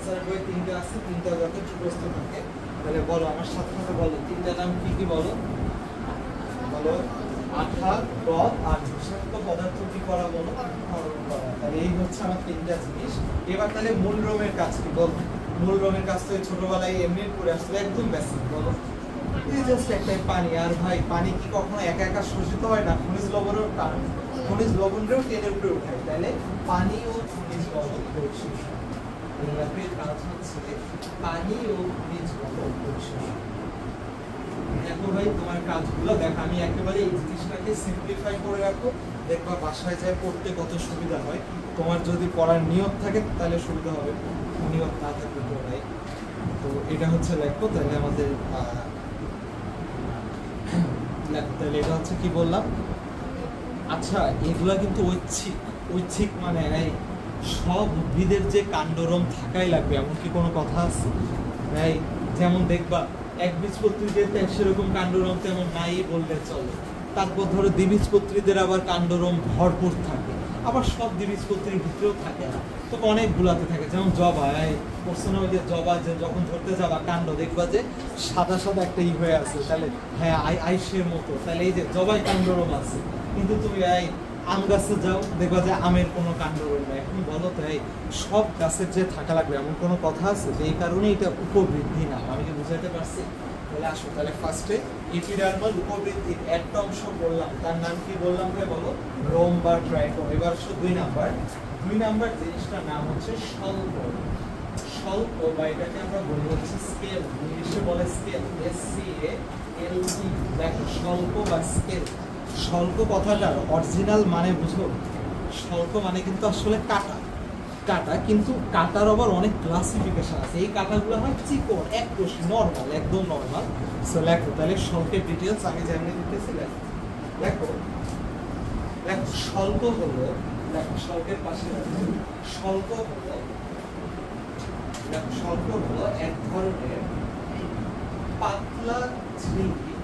Speaker 1: স্যারের বই 3টা আছে, 3টা যাতে মুখস্থ থাকে। তাহলে বলো আমার সাথে সাথে বলো 3টা নাম কি কি বলো? বলো আঠা, গদ আর বিষাক্ত পদার্থ কি করা বলো? ক্ষরণ করা। তাহলে এই হচ্ছে আমার 3টা জিনিস। এবার তাহলে মূল রোমের কাজ কি বল? মূল রঙের কাজ তো ছোটবেলায় এমনি করে আসলে একদম বেসিক বলো, এই জাস্ট একটা পানি। আর ভাই পানি কি কখনো একা একা শোষিত হয় না? খনিজ লবণের কারণ খনিজ লবণেও টেনে উপরে উঠায়, তাহলে পানি ও খনিজ লবণ পরিশোষণ। কাজ হচ্ছে পানি ও খনিজ লবণ পরিশোষণ। দেখো ভাই তোমার কাজগুলো দেখো, আমি একেবারে এই জিনিসটাকে সিম্পলিফাই করে রাখো, দেখবা বাসায় যায় পড়তে কত সুবিধা হয়। তোমার যদি পড়ার নিয়ত থাকে তাহলে সুবিধা হবে, নিয়ত না থাকলে তো ভাই। তো এটা হচ্ছে লেখো, তাহলে আমাদের তাহলে এটা হচ্ছে কি বললাম। আচ্ছা এগুলা কিন্তু ঐচ্ছিক, ঐচ্ছিক মানে সব উদ্ভিদের যে কাণ্ডরম থাকাই লাগবে এমন কি কোনো কথা আছে? ভাই যেমন দেখবা একবীজপত্রীদের সেরকম কাণ্ডরম তেমন নাই বললে চলে। তারপর ধরো দ্বিবীজপত্রীদের আবার কাণ্ডরম ভরপুর থাকে, আবার সব দ্বিবীজপত্রীর ভিতরেও থাকে না, তো অনেকগুলাতে থাকে। যেমন জবা, প্রশ্ন ওই যে জবা যে যখন ধরতে যাবা কাণ্ড দেখবা যে সাদা সাদা একটা হয়ে আছে, তাহলে হ্যাঁ আইসের মতো, তাহলে এই যে জবাই কাণ্ডরম আছে। কিন্তু তুমি আম গাছে যাও দেখবা যে আমের কোনো কাণ্ডরম নেই। এখন বলো তো সব গাছের যে থাকা লাগবে এমন কোনো কথা আছে? এই কারণে এটা উপবৃদ্ধি না। আমি কি বুঝাতে পারছি? তাহলে আসো, তাহলে ফার্স্টে এপিডার্মাল উপবৃদ্ধির একটা অংশ বললাম, তার নাম কি বললাম ভাই বলো? রোম বা ট্রাইকোম। এবার আসো 2 নাম্বার জিনিসটার নাম হচ্ছে স্বল্প। স্বল্প বা এটাকে আমরা বলি হচ্ছে স্কেল, ইংলিশে বলে স্কেল, SCALE। দেখো স্বল্প বা স্কেল, স্বল্প কথাটার অরিজিনাল মানে বুঝো? স্বল্প মানে কিন্তু আসলে কাটা, কাটা, কিন্তু কাটার আবার অনেক ক্লাসিফিকেশন আছে। এই কাটাগুলো হয় চিকন, এককোষী, নরমাল, একদম নরমাল। সো লেখো তাহলে স্বল্পের ডিটেইলস আমি যেমনি দিতেছি লেখো। দেখো স্বল্প হলো, দেখো স্বল্পের পাশে স্বল্প হলো, দেখো স্বল্প হলো এক ধরনের পাতলা ঝিল্লি,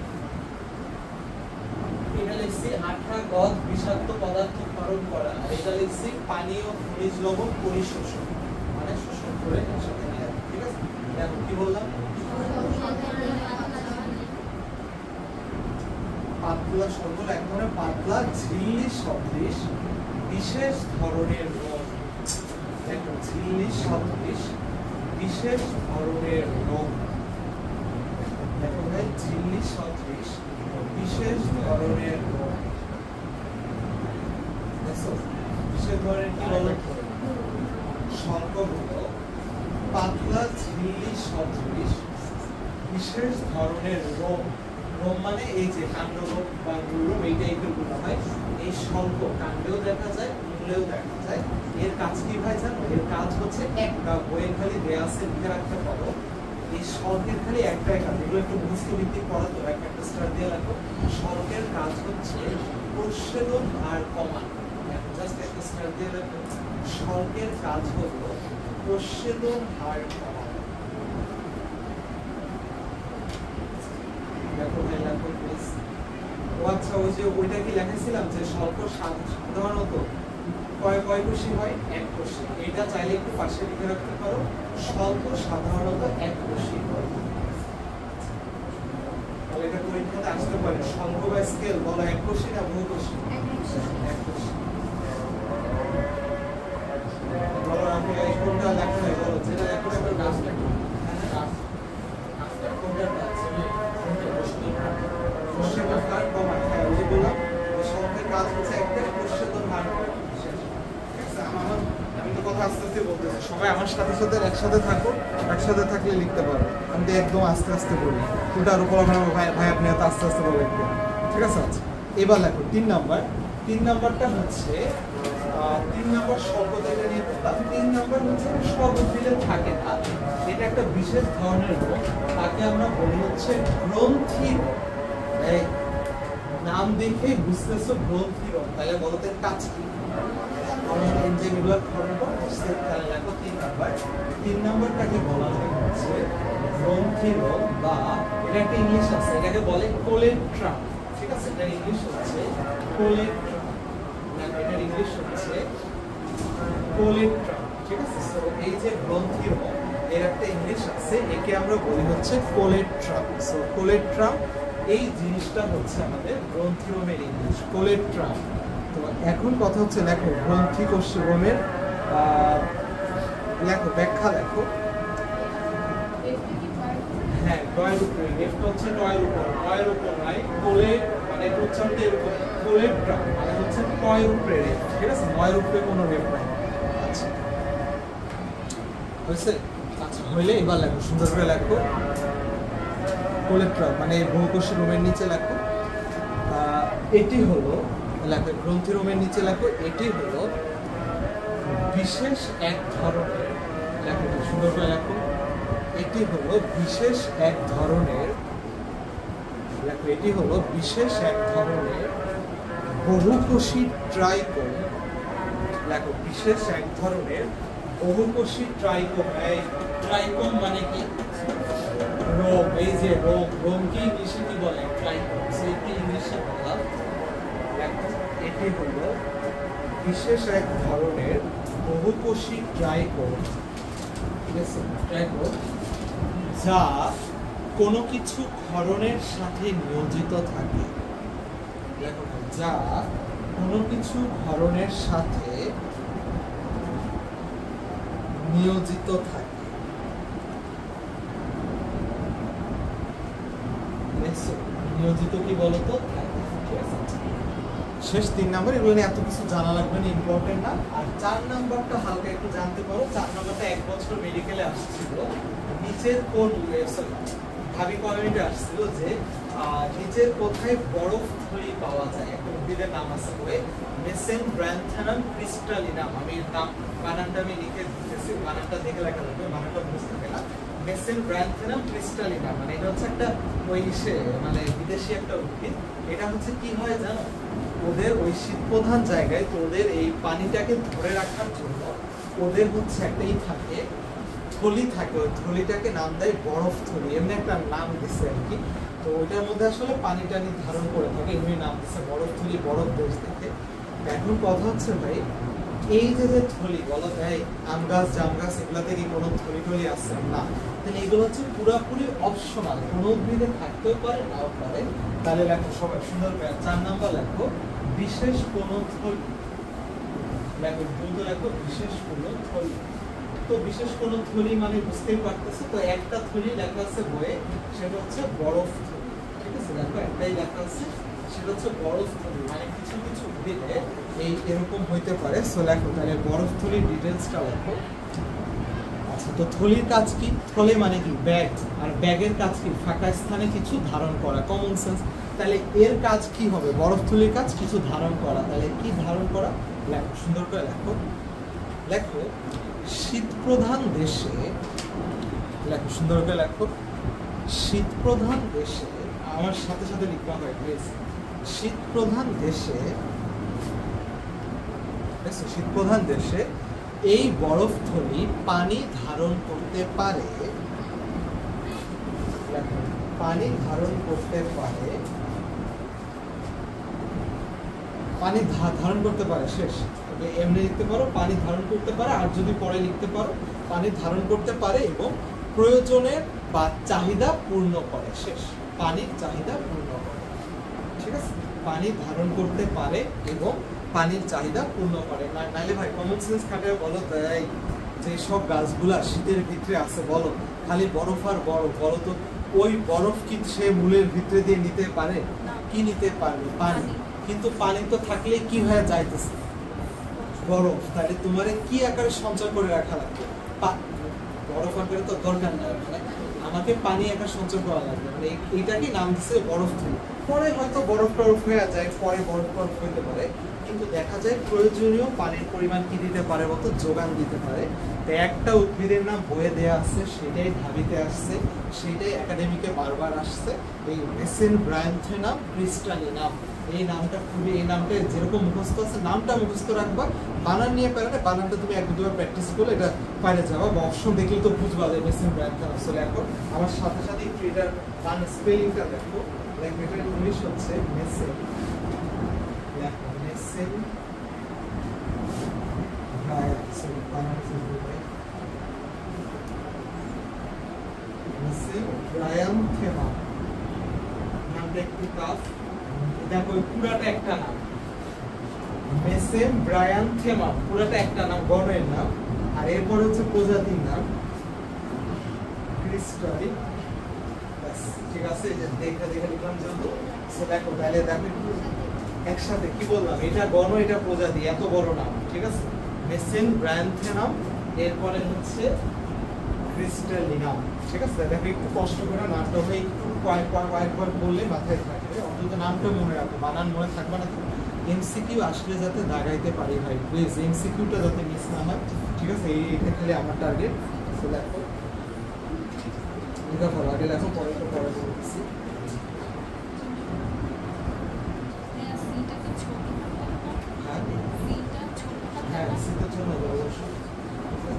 Speaker 1: এটা লিখছি আঠা, গদ, বিষাক্ত পদার্থ ক্ষরণ করা, আর এটা লিখছি পানি ও খনিজ লবণ পরিশোষণ, মানে শোষণ করে একসাথে নেওয়া। ঠিক আছে, দেখো কি বললাম? পাতলা সরল এক ধরনের পাতলা ঝিল্লি সদৃশ বিশেষ ধরনের রোগ। দেখো ঝিল্লি সদৃশ বিশেষ ধরনের রোগ। দেখো ভাই ঝিল্লি সদৃশ বিশেষ ধরনের রোগ, বিশেষ ধরনের কি বলো? স্বল্প হলো পাতলা ঝিল্লি সদৃশ বিশেষ ধরনের রোগ। রোগ মানে এই যে কাণ্ড রোগ বা মূল রোগ, এই টাইপের গুলো হয়। এই স্বল্প কাণ্ডেও দেখা যায়, মূলেও দেখা যায়। এর কাজ কি ভাই জানো? এর কাজ হচ্ছে একটা বইয়ের খালি দেয়া আছে, লিখে রাখতে পারো। এই স্বল্পের খালি একটাই কাজ, এগুলো একটু মুখস্থ ভিত্তিক পড়া তো, একটা স্টার দিয়ে রাখো। স্বল্পের কাজ হচ্ছে প্রচ্ছেদন হার কমানো, জাস্ট একটা স্টার দিয়ে রাখো। স্বল্পের কাজ হলো প্রচ্ছেদন হার কমানো। দেখো ভাই লেখো প্লিজ। ও আচ্ছা, ওই যে ওইটা কি লেখেছিলাম যে স্বল্প সাধারণত কয় কোষী হয়? এক কোষী। এটা চাইলে একটু পাশে লিখে রাখতে পারো, স্বল্প সাধারণত এক কোষী হয়। তাহলে এটা পরীক্ষাতে আসতে পারে। স্বল্প বা স্কেল বলো এক কোষী না বহু কোষী? এক কোষী। বলো আমি এই কোনটা লেখা হয় বলো, যেটা লেখা একটা গাছ লেখো। কোনটা আছে? প্রচ্ছেদন হার কমানো। হ্যাঁ ওই বললাম স্বল্পের কাজ হচ্ছে একটা প্রচ্ছেদন হার কমানো। আমি তো কথা আস্তে আস্তে বলতেছি, সবাই আমার সাথে সাথে একসাথে থাকো, একসাথে থাকলে লিখতে পারো। আমি তো একদম আস্তে আস্তে বলি, কিন্তু আরো বলা ভাই আপনি এত আস্তে আস্তে বলে লিখবেন। ঠিক আছে, আচ্ছা এবার দেখো 3 নাম্বারটা হচ্ছে 3 নাম্বার স্বল্পতাটা নিয়ে বললাম। 3 নাম্বার হচ্ছে সব উদ্ভিদে থাকে না, এটা একটা বিশেষ ধরনের রোগ, তাকে আমরা বলি হচ্ছে গ্রন্থি রোগ। এই নাম দেখে বুঝতেছো গ্রন্থি রোগ, তাহলে বলতে কাজ কি? তিন নাম্বারটাকে বলা হয় হচ্ছে গ্রন্থি রোগ, বা এটা একটা ইংলিশ আছে, এটাকে বলে কোলেট্রা। ঠিক আছে, এটার ইংলিশ হচ্ছে কোলেট্রা। এটার ইংলিশ হচ্ছে কোলেট্রা। ঠিক আছে, সো এই যে গ্রন্থি রোগ এর একটা ইংলিশ আছে, একে আমরা বলি হচ্ছে কোলেট্রা। সো কোলেট্রা এই জিনিসটা হচ্ছে আমাদের গ্রন্থি রোগের ইংলিশ, কোলেট্রা। তো এখন কথা হচ্ছে লেখো গ্রন্থি কোষ রোমের লেখো ব্যাখ্যা লেখো। ডয়ের উপরে, লেফট হচ্ছে ডয়ের উপর নাই কোলে মানে উচ্চারণটা এরকম কোলেট্রা মানে হচ্ছে টয়ের উপরে রেফট, ঠিক আছে, নয়ের উপরে কোনো রেফট নাই। আচ্ছা হয়েছে? আচ্ছা হইলে এবার লেখো, সুন্দর করে লেখো কোলেট্রা মানে বহুকোষী রোমের নিচে লেখো এটি হলো, লেখো গ্রন্থি রোমের নিচে লেখো এটি হলো বিশেষ এক ধরনের, লেখো সুন্দর করে লেখো এটি হলো বিশেষ এক ধরনের, লেখো এটি হলো বিশেষ এক ধরনের বহুকোষী ট্রাইকোম, লেখো বিশেষ এক ধরনের বহুকোষী ট্রাইকোম। এই ট্রাইকোম মানে কি? রোম, এই যে রোম, রোমকে ইংলিশে কি বলে? ট্রাইকোম, সেটি ইংলিশে বলা। লেখো এটি হলো বিশেষ এক ধরনের বহুকোষী ট্রাইকোম, ঠিক আছে, ট্রাইকোম যা কোনো কিছু ক্ষরণের সাথে নিয়োজিত থাকে, লেখো যা কোনো কিছু ক্ষরণের সাথে নিয়োজিত থাকে। নিয়োজিত কি বলতো? শেষ 3 নাম্বার, এগুলো নিয়ে এত কিছু জানা লাগবে না, ইম্পর্টেন্ট না। আর 4 নাম্বারটা হালকা একটু জানতে পারো। 4 নাম্বারটা 1 বছর মেডিকেলে আসছিল, নিচের কোন ভাবি কমিউনিটি আসছিল যে নিচের কোথায় বরফ থলি পাওয়া যায়, একটা উদ্ভিদের নাম আছে বলে মেসেনব্র্যান্থানাম ক্রিস্টালিনাম, আমি নাম বানানটা আমি লিখে দিতেছি, বানানটা দেখে লেখা লাগবে, বানানটা বুঝতে হবে না। মেসেনব্র্যান্থানাম ক্রিস্টালিনাম মানে এটা হচ্ছে একটা ওই মানে বিদেশি একটা উদ্ভিদ। এটা হচ্ছে কি হয় জানো, ওদের ওই শীত প্রধান জায়গায় তো ওদের এই পানিটাকে ধরে রাখার জন্য ওদের হচ্ছে একটাই থাকে, থলি থাকে, ওই থলিটাকে নাম দেয় বরফ থলি, এমনি একটা নাম দিচ্ছে আর কি। তো ওইটার মধ্যে আসলে পানি টানি ধারণ করে থাকে, এমনি নাম দিচ্ছে বরফ থলি, বরফ দেশ দেখে। এখন কথা হচ্ছে ভাই, এই যে যে থলি বলা যায় আম গাছ জাম গাছ এগুলাতে কি কোনো থলি টলি আছে না, তাহলে এগুলো হচ্ছে পুরাপুরি অপশনাল, কোনো উদ্ভিদে থাকতেও পারে নাও পারে। তাহলে লেখো সবাই সুন্দর করে 4 নাম্বার লেখো বিশেষ কোনো থলি, লেখো দ্রুত লেখো বিশেষ কোনো থলি। তো বিশেষ কোনো থলি মানে বুঝতেই পারতেছে, তো একটা থলি লেখা আছে বইয়ে, সেটা হচ্ছে বরফ থলি, ঠিক আছে, দেখো একটাই লেখা আছে, সেটা হচ্ছে বরফ থলি, মানে কিছু কিছু উদ্ভিদে এই এরকম হইতে পারে। সো লেখো তাহলে বরফ থলির ডিটেইলসটা লেখো। আচ্ছা তো থলির কাজ কি? থলি মানে কি? ব্যাগ, আর ব্যাগের কাজ কি? ফাঁকা স্থানে কিছু ধারণ করা, কমন সেন্স। তাহলে এর কাজ কি হবে? বরফ থলির কাজ কিছু ধারণ করা, তাহলে কি ধারণ করা? লেখো সুন্দর করে লেখো, লেখো শীত প্রধান দেশে, লেখো সুন্দর করে লেখো শীত প্রধান দেশে, আমার সাথে সাথে লিখতে হয় প্লিজ, শীত প্রধান দেশে, শীত প্রধান দেশে এই বরফ থলি পানি ধারণ করতে পারে, পানি ধারণ করতে পারে, পানি ধারণ করতে পারে, শেষ। এমনি লিখতে পারো পানি ধারণ করতে পারে, আর যদি পরে লিখতে পারো পানি ধারণ করতে পারে এবং প্রয়োজনের বা চাহিদা পূর্ণ করে, শেষ, পানির চাহিদা পূর্ণ করে, ঠিক আছে, পানি ধারণ করতে পারে এবং পানির চাহিদা পূর্ণ করে। নাইলে ভাই কমন সেন্স খাটে বলো, তাই যে সব গাছগুলা শীতের ভিতরে আছে বলো, খালি বরফ আর বরফ, বলো তো ওই বরফ কি সে মূলের ভিতরে দিয়ে নিতে পারে? কি নিতে পারবে? পানি। কিন্তু পানি তো থাকলে কি হয়ে যাইতেছে? বরফ। তাহলে তোমার কি আকারে সঞ্চয় করে রাখা লাগবে? বরফ আকারে তো দরকার নাই, মানে আমাকে পানি আকারে সঞ্চয় করা লাগবে, মানে এইটাকে নাম দিচ্ছে বরফ থলি। পরে হয়তো বরফ টরফ হয়ে যায়, পরে বরফ টরফ হইতে পারে, কিন্তু দেখা যায় প্রয়োজনীয় পানির পরিমাণ কি দিতে পারে বলতো? যোগান দিতে পারে। তো একটা উদ্ভিদের নাম বইয়ে দেয়া আছে, সেটাই ঢাবিতে আসছে, সেটাই একাডেমিকে বারবার আসছে, এই মেসেনব্র্যান্থানাম ক্রিস্টালিনাম। এই নামটা খুবই, এই নামটা যেরকম মুখস্থ আছে নামটা মুখস্থ রাখবা, বানান নিয়ে পারে না, বানানটা তুমি 1-2বার প্র্যাকটিস করলে এটা পারে যাবা, বা অপশন দেখলে তো বুঝবা যে মেসেনব্র্যান্থানাম। আসলে এখন আমার সাথে সাথে একটু এটার বান স্পেলিংটা দেখো, লাইক এটার ইংলিশ হচ্ছে মেসেন, দেখো মেসেন মেসেনব্র্যান্থানাম, নামটা একটু টাফ, দেখো পুরাটা একটা নাম, মেসেনব্র্যান্থানাম পুরাটা একটা নাম, গণের নাম, আর এরপর হচ্ছে প্রজাতির নাম ক্রিস্টালিনাম। ঠিক আছে, এই যে দেখে দেখে লিখলাম যেহেতু, সো দেখো তাহলে দেখো একটু একসাথে কি বললাম, এটা গণ এটা প্রজাতি, এত বড় নাম, ঠিক আছে, মেসেন ব্রায়ান্থেনাম, এরপরে হচ্ছে ক্রিস্টালিনাম, ঠিক আছে। দেখো একটু কষ্ট করে নামটা হয়ে একটু কয়েকবার বললে মাথায় থাকবে, অন্তত নামটা মনে রাখো, বানান মনে থাকবে না তো। এমসিকিউ আসলে যাতে দাগাইতে পারি ভাই, প্লিজ এমসিকিউটা যাতে মিস না হয়, ঠিক আছে, এইটা খালি আমার টার্গেট। সো দেখো লেখা পড়ো, আগে লেখো, পরে বলতেছি। হ্যাঁ সিটা ছোট অবশ্যই,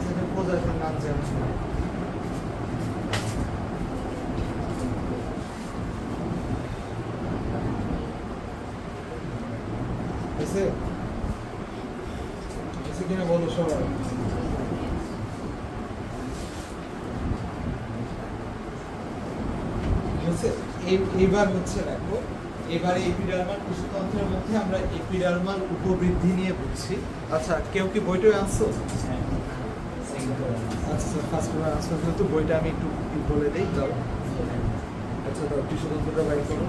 Speaker 1: সেটা প্রজাতির নাম যেমন কিনা বলো সবাই। এবার হচ্ছে দেখো, এবারে এপিডার্মাল টিস্যুতন্ত্রের মধ্যে আমরা এপিডার্মাল উপবৃদ্ধি নিয়ে বুঝছি। আচ্ছা কেউ কি বইটা আনছো? আচ্ছা ফার্স্ট আনসার যেহেতু বইটা আমি একটু বলে দিই, দাও। আচ্ছা দাও, টিস্যুতন্ত্রটা বাই করো,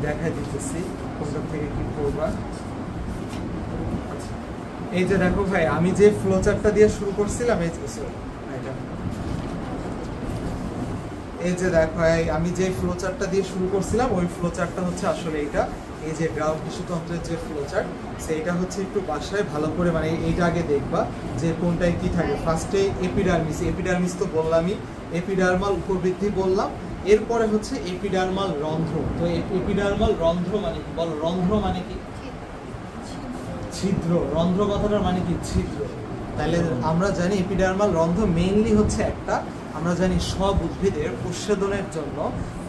Speaker 1: দেখাই দিতেছি কোনটা থেকে কি করবা। এই যে দেখো ভাই, আমি যে ফ্লোচার্টটা দিয়ে শুরু করছিলাম, এই যে দেখো আমি যে ফ্লোচার্টটা দিয়ে শুরু করছিলাম, ওই ফ্লোচার্টটা হচ্ছে আসলে এইটা, এই যে গ্রাউন্ড টিস্যুতন্ত্রের যে ফ্লোচার্ট, সেইটা হচ্ছে একটু বাসায় ভালো করে মানে এইটা আগে দেখবা যে কোনটায় কি থাকে। ফার্স্টে এপিডার্মিস তো বললামই, এপিডার্মাল উপবৃদ্ধি বললাম, এরপরে হচ্ছে এপিডার্মাল রন্ধ্র। তো এপিডার্মাল রন্ধ্র মানে কি বলো? রন্ধ্র মানে কি? ছিদ্র। রন্ধ্র কথাটার মানে কি? ছিদ্র। তাহলে আমরা জানি এপিডার্মাল রন্ধ্র মেইনলি হচ্ছে একটা, আমরা জানি সব উদ্ভিদের প্রচ্ছেদনের জন্য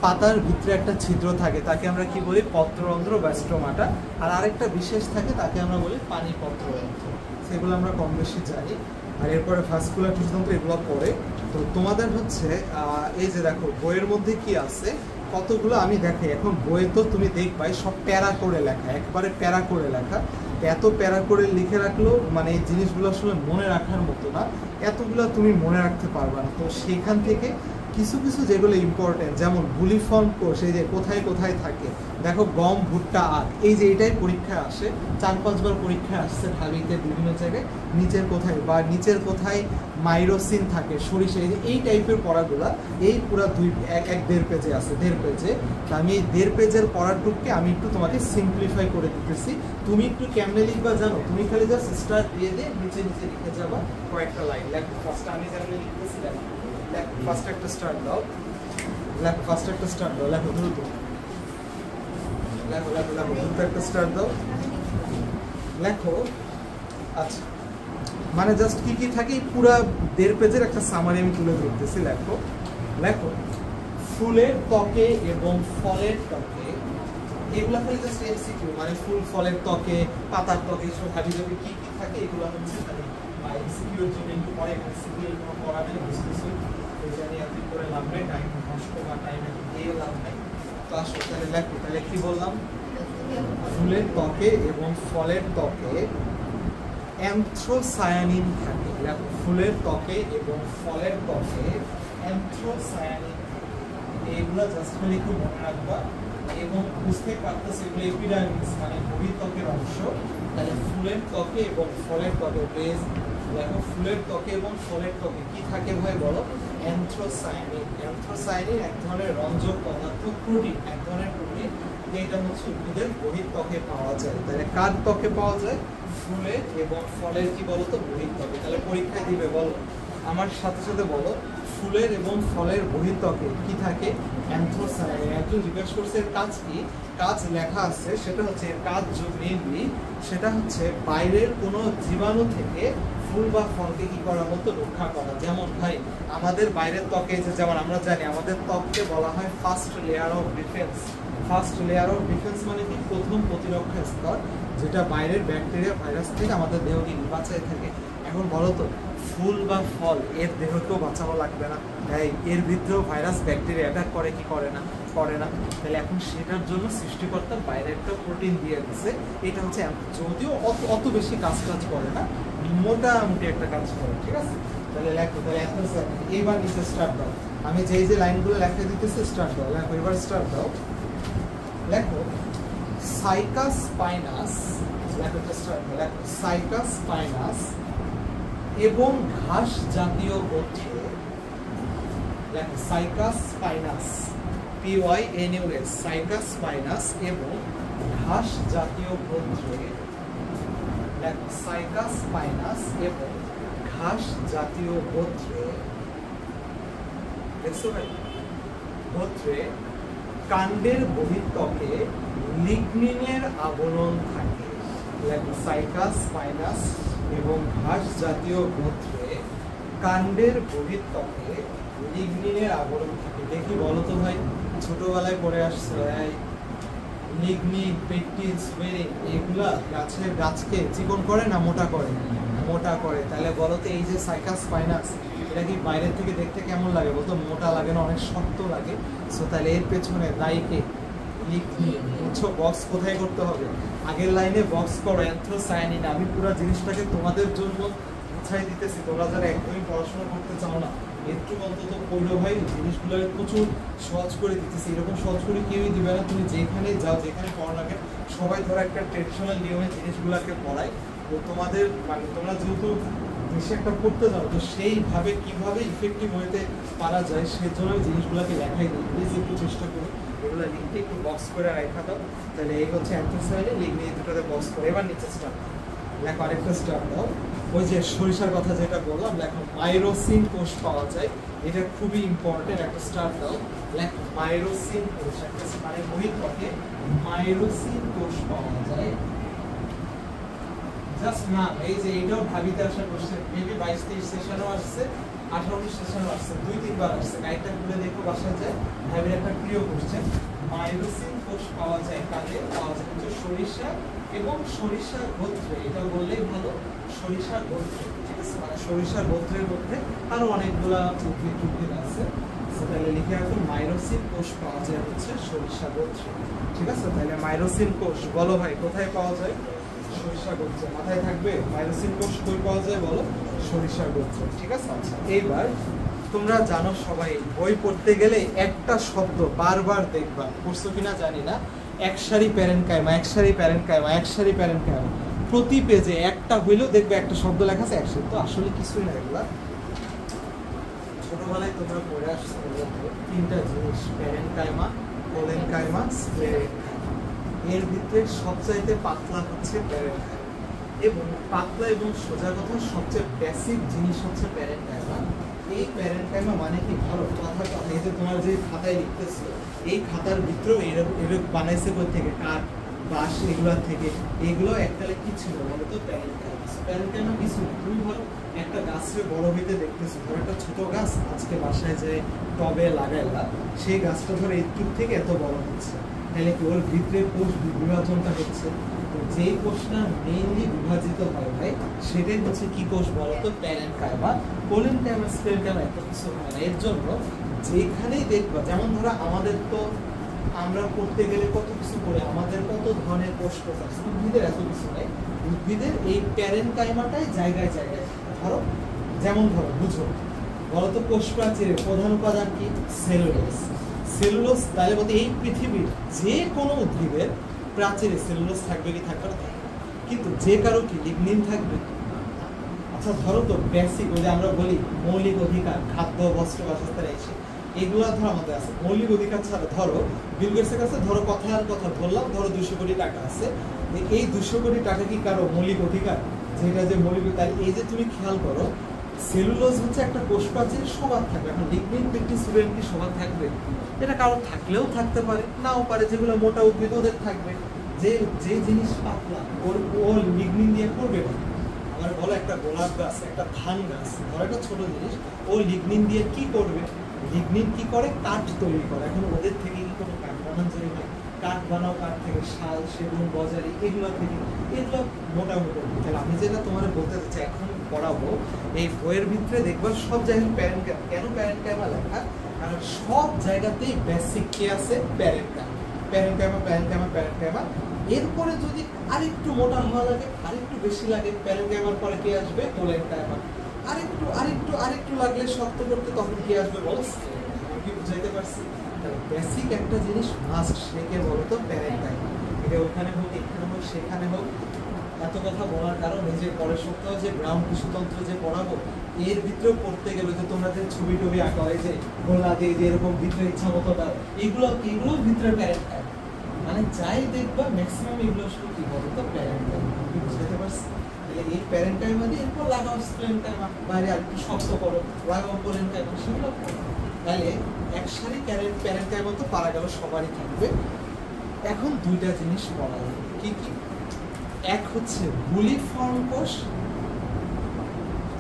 Speaker 1: পাতার ভিতরে একটা ছিদ্র থাকে, তাকে আমরা কি বলি? পত্ররন্ধ্র বা স্টোমাটা। আর আরেকটা বিশেষ থাকে, তাকে আমরা বলি পানি পত্ররন্ধ্র। সেগুলো আমরা কম বেশি জানি। আর এরপরে ভাস্কুলার টিস্যুতন্ত্র, এগুলো পরে। তো তোমাদের হচ্ছে এই যে দেখো বইয়ের মধ্যে কি আছে কতগুলো আমি দেখাই। এখন বইয়ে তো তুমি দেখবাই সব প্যারা করে লেখা, একবারে প্যারা করে লেখা। এত প্যারা করে লিখে রাখলেও মানে এই জিনিসগুলো আসলে মনে রাখার মতো না, এতগুলো তুমি মনে রাখতে পারবে না। তো সেখান থেকে কিছু কিছু যেগুলো ইম্পর্টেন্ট, যেমন বুলিফর্ম কোষ, এই যে কোথায় কোথায় থাকে, দেখো গম, ভুট্টা, আখ, এই যে এটাই পরীক্ষায় আসে, 4-5 বার পরীক্ষায় আসছে ঢাবিতে বিভিন্ন জায়গায়। নিচের কোথায় বা নিচের কোথায় মাইরোসিন থাকে, সরিষা, এই টাইপের পড়াগুলা এই পুরো 1.5 পেজে আছে, 1.5 পেজে। তা আমি এই 1.5 পেজের পড়াটুককে আমি একটু তোমাকে সিম্পলিফাই করে দিতেছি। তুমি একটু কেমনে লিখবা জানো? তুমি খালি জাস্ট স্টার দিয়ে নিচে নিচে লিখে যাবা কয়েকটা লাইন। লেখো ফার্স্ট, আমি যেমন লিখতেছি লেখো, ফার্স্ট একটা স্টার্ট দাও, লেখো ফার্স্ট একটা স্টার্ট দাও, লেখো দ্রুত, লেখো লেখো লেখো দ্রুত একটা স্টার্ট দাও, লেখো। আচ্ছা মানে জাস্ট কি কি থাকে পুরা 1.5 পেজের একটা সামারি আমি তুলে ধরতেছি। লেখো লেখো ফুলের ত্বকে এবং ফলের ত্বকে, এগুলা খালি জাস্ট এমসিকিউ, মানে ফুল ফলের ত্বকে, পাতার ত্বকে সব হাবিজাবি কি কি থাকে, এগুলো হচ্ছে খালি এমসিকিউর জন্য একটু পরে। এখানে সিকিউ কোনো পড়া নেই, বুঝতেছি এটা নিয়ে আপনি করে লাভ নেই, টাইম নষ্ট বা টাইমে দিয়ে লাভ নেই। তো আসলে তাহলে লেখো, তাহলে কি বললাম? ফুলের ত্বকে এবং ফলের ত্বকে অ্যান্থ্রোসায়ানিন থাকে। লেখো ফুলের ত্বকে এবং ফলের ত্বকে অ্যান্থ্রোসায়ানিন, এইগুলো জাস্ট খালি একটু মনে রাখবা। এবং বুঝতে পারতেছি এগুলো এপিডার্মিস মানে বহিঃত্বকের অংশ। তাহলে ফুলের ত্বকে এবং ফলের ত্বকে প্লিজ দেখো, ফুলের ত্বকে এবং ফলের ত্বকে কি থাকে ভাই বলো? অ্যান্থ্রোসায়ানিন। অ্যান্থ্রোসায়ানিন এক ধরনের রঞ্জক পদার্থ, প্রোটিন, এক ধরনের প্রোটিন, যেটা হচ্ছে উদ্ভিদের বহিঃত্বকে পাওয়া যায়। তাহলে কার ত্বকে পাওয়া যায়? ফুলের এবং ফলের কি বলতো? বহিঃত্বকে। তাহলে পরীক্ষায় দিবে বলো, আমার সাথে সাথে বলো, ফুলের এবং ফলের বহিঃত্বকে কি থাকে? অ্যান্থ্রোসায়ানিন। একজন জিজ্ঞেস করছে এর কাজ কি, কাজ লেখা আছে, সেটা হচ্ছে এর কাজ মেইনলি সেটা হচ্ছে বাইরের কোনো জীবাণু থেকে ফুল বা ফলকে কি করার মতো রক্ষা করা। যেমন ভাই আমাদের বাইরের ত্বকে যেমন আমরা জানি আমাদের ত্বককে বলা হয় first layer of defence. First layer of defence মানে কি? প্রথম প্রতিরক্ষা স্তর, যেটা বাইরের ব্যাকটেরিয়া ভাইরাস থেকে আমাদের দেহকে বাঁচায় থাকে। এখন বলো তো, ফুল বা ফল এর দেহকেও বাঁচানো লাগবে না? এর ভিতরেও ভাইরাস ব্যাকটেরিয়া অ্যাটাক করে কি করে না? করে না। তাহলে এখন সেটার জন্য সৃষ্টিকর্তা বাইরে একটা প্রোটিন দিয়ে দিচ্ছে, এটা হচ্ছে যদিও অত বেশি কাজ করে না, মোটামুটি একটা কাজ করে, ঠিক আছে? তাহলে লেখো, তাহলে এইবার নিচে স্টার্ট দাও, আমি যে লাইনগুলো লেখা দিতেছি স্টার্ট দাও, লেখো এবার স্টার্ট দাও। লেখো সাইকাস স্পাইনাস, লেখো স্টার্ট দাও, লেখো সাইকাস স্পাইনাস এবং ঘাস জাতীয় গোত্রে, লেখো cycas spinous PYNUS, cycas spinous এবং ঘাস জাতীয় গোত্রে, লেখো সাইকাস স্পাইনাস এবং ঘাস জাতীয় গোত্রে, দেখছো ভাই, গোত্রে কাণ্ডের বহিঃত্বকে লিগনিনের আবরণ থাকে। লেখো সাইকাস স্পাইনাস এবং ঘাস জাতীয় গোত্রে কাণ্ডের বহিঃত্বকে লিগনিনের আবরণ থাকে। দেখি বলো তো ভাই, ছোটবেলায় পড়ে আসছো লিগনিন, পেকটিন, সুবেরিন, এগুলা গাছকে চিকন করে না মোটা করে? মোটা করে। তাহলে বলো তো এই যে সাইকাস স্পাইনাস, এটা কি বাইরের থেকে দেখতে কেমন লাগে বলতো? মোটা লাগে না, অনেক শক্ত লাগে। সো তাহলে এর পেছনে দায়ীকে লিগনিন। বুঝছো বক্স কোথায় করতে হবে? আগের লাইনে বক্স করো অ্যানথ্রোসায়ানিন। আমি পুরো জিনিসটাকে তোমাদের জন্য বুঝাই দিতেছি, তোমরা যারা একদমই পড়াশোনা করতে চাও না একটু অন্তত পড়ো ভাই, জিনিসগুলো প্রচুর সহজ করে দিতেছি। এরকম সহজ করে কেউই দিবে না, তুমি যেখানে যাও যেখানে পড়া লাগে সবাই ধরো একটা ট্রেডিশনাল নিয়মে জিনিসগুলোকে পড়ায়। তো তোমাদের মানে তোমরা যেহেতু বেশি একটা পড়তে যাও, তো সেইভাবে কিভাবে ইফেক্টিভ ওয়েতে পারা যায় সেজন্য আমি জিনিসগুলোকে দেখাই দিই। প্লিজ একটু চেষ্টা করো এগুলো লিখতে, একটু বক্স করে রেখা দাও। তাহলে এই হচ্ছে অ্যান্থ্রোসায়ানিন, লিগনিন, দুটোতে বক্স করে। এবার নিচে স্টার্ট লেখো, আরেকটা স্টার্ট দাও। ওই যে সরিষার কথা যেটা বললাম, লেখো মাইরোসিন কোষ পাওয়া যায়, এটা খুবই ইম্পর্টেন্ট। একটা স্টার্ট দাও, লেখো মাইরোসিন কোষ, একটা মানে বহিঃত্বকে মাইরোসিন কোষ পাওয়া যায়। জাস্ট না এই যে এটাও ঢাবিতে আসা কোশ্চেন, মেবি 22-23 সেশনও আসছে, 18-19 সেশনও আসছে, 2-3 বার আসছে। গাইডটা খুলে দেখো বাসায় যায়, ঢাবির একটা প্রিয় কোশ্চেন। মাইরোসিন কোষ পাওয়া যায় কাকে? পাওয়া যায় হচ্ছে সরিষা এবং সরিষা গোত্রে। এটা বললেই ভালো, সরিষা গোত্রে, ঠিক আছে? মানে সরিষা গোত্রের মধ্যে আরো অনেকগুলা উদ্ভিদ আছে। তাহলে লিখে রাখুন মাইরোসিন কোষ পাওয়া যায় হচ্ছে সরিষা গোত্রে, ঠিক আছে? তাহলে মাইরোসিন কোষ বলো ভাই কোথায় পাওয়া যায়? সরিষা গোত্রে। মাথায় থাকবে মাইরোসিন কোষ কই পাওয়া যায় বলো? সরিষা গোত্রে, ঠিক আছে? আচ্ছা, এইবার তোমরা জানো সবাই বই পড়তে গেলে একটা শব্দ বারবার দেখবা, পড়ছো কিনা জানি না, একসারি প্যারেনকাইমা, একসারি প্যারেনকাইমা, একসারি প্যারেনকাইমা। প্রতি পেজে একটা হইলেও দেখবে একটা শব্দ লেখা আছে একসারি। তো আসলে কিছুই না, এগুলা ছোটবেলায় তোমরা পড়ে আসছো তিনটা জিনিস, প্যারেনকাইমা, কোলেনকাইমা, স্ক্লেরেনকাইমা। এর ভিতরে সবচাইতে পাতলা হচ্ছে প্যারেনকাইমা, এবং পাতলা এবং সোজা কথা সবচেয়ে বেসিক জিনিস হচ্ছে প্যারেনকাইমা। এই প্যারেনকাইমা মানে কি? ধরো কথা এই যে তোমার যে খাতায় লিখতেছো, এই খাতার ভিতরেও এরকম বানাইছে বই থেকে, কাঠ, বাঁশ, এগুলোর থেকে। এগুলো এককালে কি ছিল বলো তো? প্যারেনকাইমা। প্যারেনকাইমা কিছু না, তুমি ধরো একটা গাছকে বড় হইতে দেখতেছো, ধরো একটা ছোট গাছ আজকে বাসায় যে টবে লাগাইলা, সেই গাছটা ধরো একটু থেকে এত বড় হচ্ছে, তাহলে কি ওর ভিতরে কোষ বিভাজনটা হচ্ছে? যে কোষটা মেইনলি বিভাজিত হয় ভাই সেটাই হচ্ছে কি কোষ বলতো? প্যারেনকাইমা। কোলেনকাইমা, স্ক্লেরেনকাইমা এত কিছু হয় না। এর জন্য যেখানেই দেখবা, যেমন ধরো আমাদের তো আমরা পড়তে গেলে কত কিছু পড়ে, আমাদের কত ধরনের কোষ আছে, উদ্ভিদের এত কিছু নেই। উদ্ভিদের এই প্যারেনকাইমাটাই জায়গায় জায়গায়। ধরো যেমন ধরো বুঝো বলতো কোষ প্রাচীরের প্রধান উপাদান কি? সেলুলোজ। সেলুলোজ তাহলে বলতে এই পৃথিবীর যে কোনো উদ্ভিদের প্রাচীরে সেলুলোজ থাকবে কি থাকবে না? কিন্তু যে কারো কি লিগনিন থাকবে? আচ্ছা ধরো তো বেসিক ওই যে আমরা বলি মৌলিক অধিকার, খাদ্য, বস্ত্র, বাসস্থান, এসে এগুলো ধরো আমাদের আছে। মৌলিক অধিকার ছাড়া ধরো বিল গেটসের কাছে ধরো কথার কথা বললাম, ধরো 200 কোটি টাকা আছে, এই 200 কোটি টাকা কি কারো মৌলিক অধিকার? যেটা যে মৌলিক, তাই এই যে তুমি খেয়াল করো সেলুলোজ হচ্ছে একটা কোষ প্রাচীর, সবার থাকবে। এখন লিগনিন, পেকটিন, সুবেরিন কি সবার থাকবে? এটা কারো থাকলেও থাকতে পারে, নাও পারে। যেগুলো মোটা উদ্ভিদ ওদের থাকবে। যে যে জিনিস পাতলা ও লিগনিন দিয়ে করবে না। আমার বলো একটা গোলাপ গাছ, একটা ধান গাছ, ধরো একটা ছোট জিনিস, ও লিগনিন দিয়ে কি করবে? লিগনিন কি করে? কাঠ তৈরি করে। এখন ওদের থেকে কি কোনো কাঠ বানানো যায় না? কাঠ বানাও, কাঠ থেকে শাল, সেগুন, গজারি, এগুলো থেকে, এগুলো মোটামুটি। তাহলে আমি যেটা তোমার বলতে চাচ্ছি এখন পড়াবো, এই বইয়ের ভিতরে দেখবা সব জায়গায় প্যারেনকাইমা। কেন প্যারেনকাইমা লেখা? কারণ সব জায়গাতেই বেসিক কে আছে? Parenchyma, parenchyma, parenchyma, parenchyma. এরপরে যদি আরেকটু মোটা হওয়া লাগে, আরেকটু বেশি লাগে, প্যারেনকাইমার পরে কে আসবে? কোলেনকাইমা। আরেকটু আরেকটু আরেকটু লাগলে শক্ত করতে, তখন কে আসবে বলো? স্ক্লেরেনকাইমা। কি বুঝাইতে পারছি? বেসিক একটা জিনিস মাস্ট, সেকে বলো তো প্যারেনকাইমা। এটা ওখানে হোক, এখানে হোক, সেখানে হোক। এত কথা বলার কারণ এই যে পরের সপ্তাহে যে গ্রাউন্ড টিস্যুতন্ত্র যে পড়াবো, এর ভিতরেও পড়তে গেলে যে তোমরা যে ছবি টবি আঁকা হয় যে গোলা দিয়ে যে এরকম ভিতরে ইচ্ছা মতো দাও, এগুলোর ভিতরে প্যারেনকাইমা, মানে যাই দেখবা ম্যাক্সিমাম এগুলো শুধু কি বলো তো প্যারেনকাইমা। কি বুঝতে পারছি? এই প্যারেনকাইমা দিয়ে এরপর লাগাও স্প্লেনকাইমা, বাইরে আর কি শক্ত করো, লাগাও পোলেনকাইমা, সেগুলো তাহলে এক সারি প্যারেনকাইমা তো পারা গেল, সবারই থাকবে। এখন দুইটা জিনিস পড়া যাবে, কি কি? এক হচ্ছে বুলিফর্ম কোষ,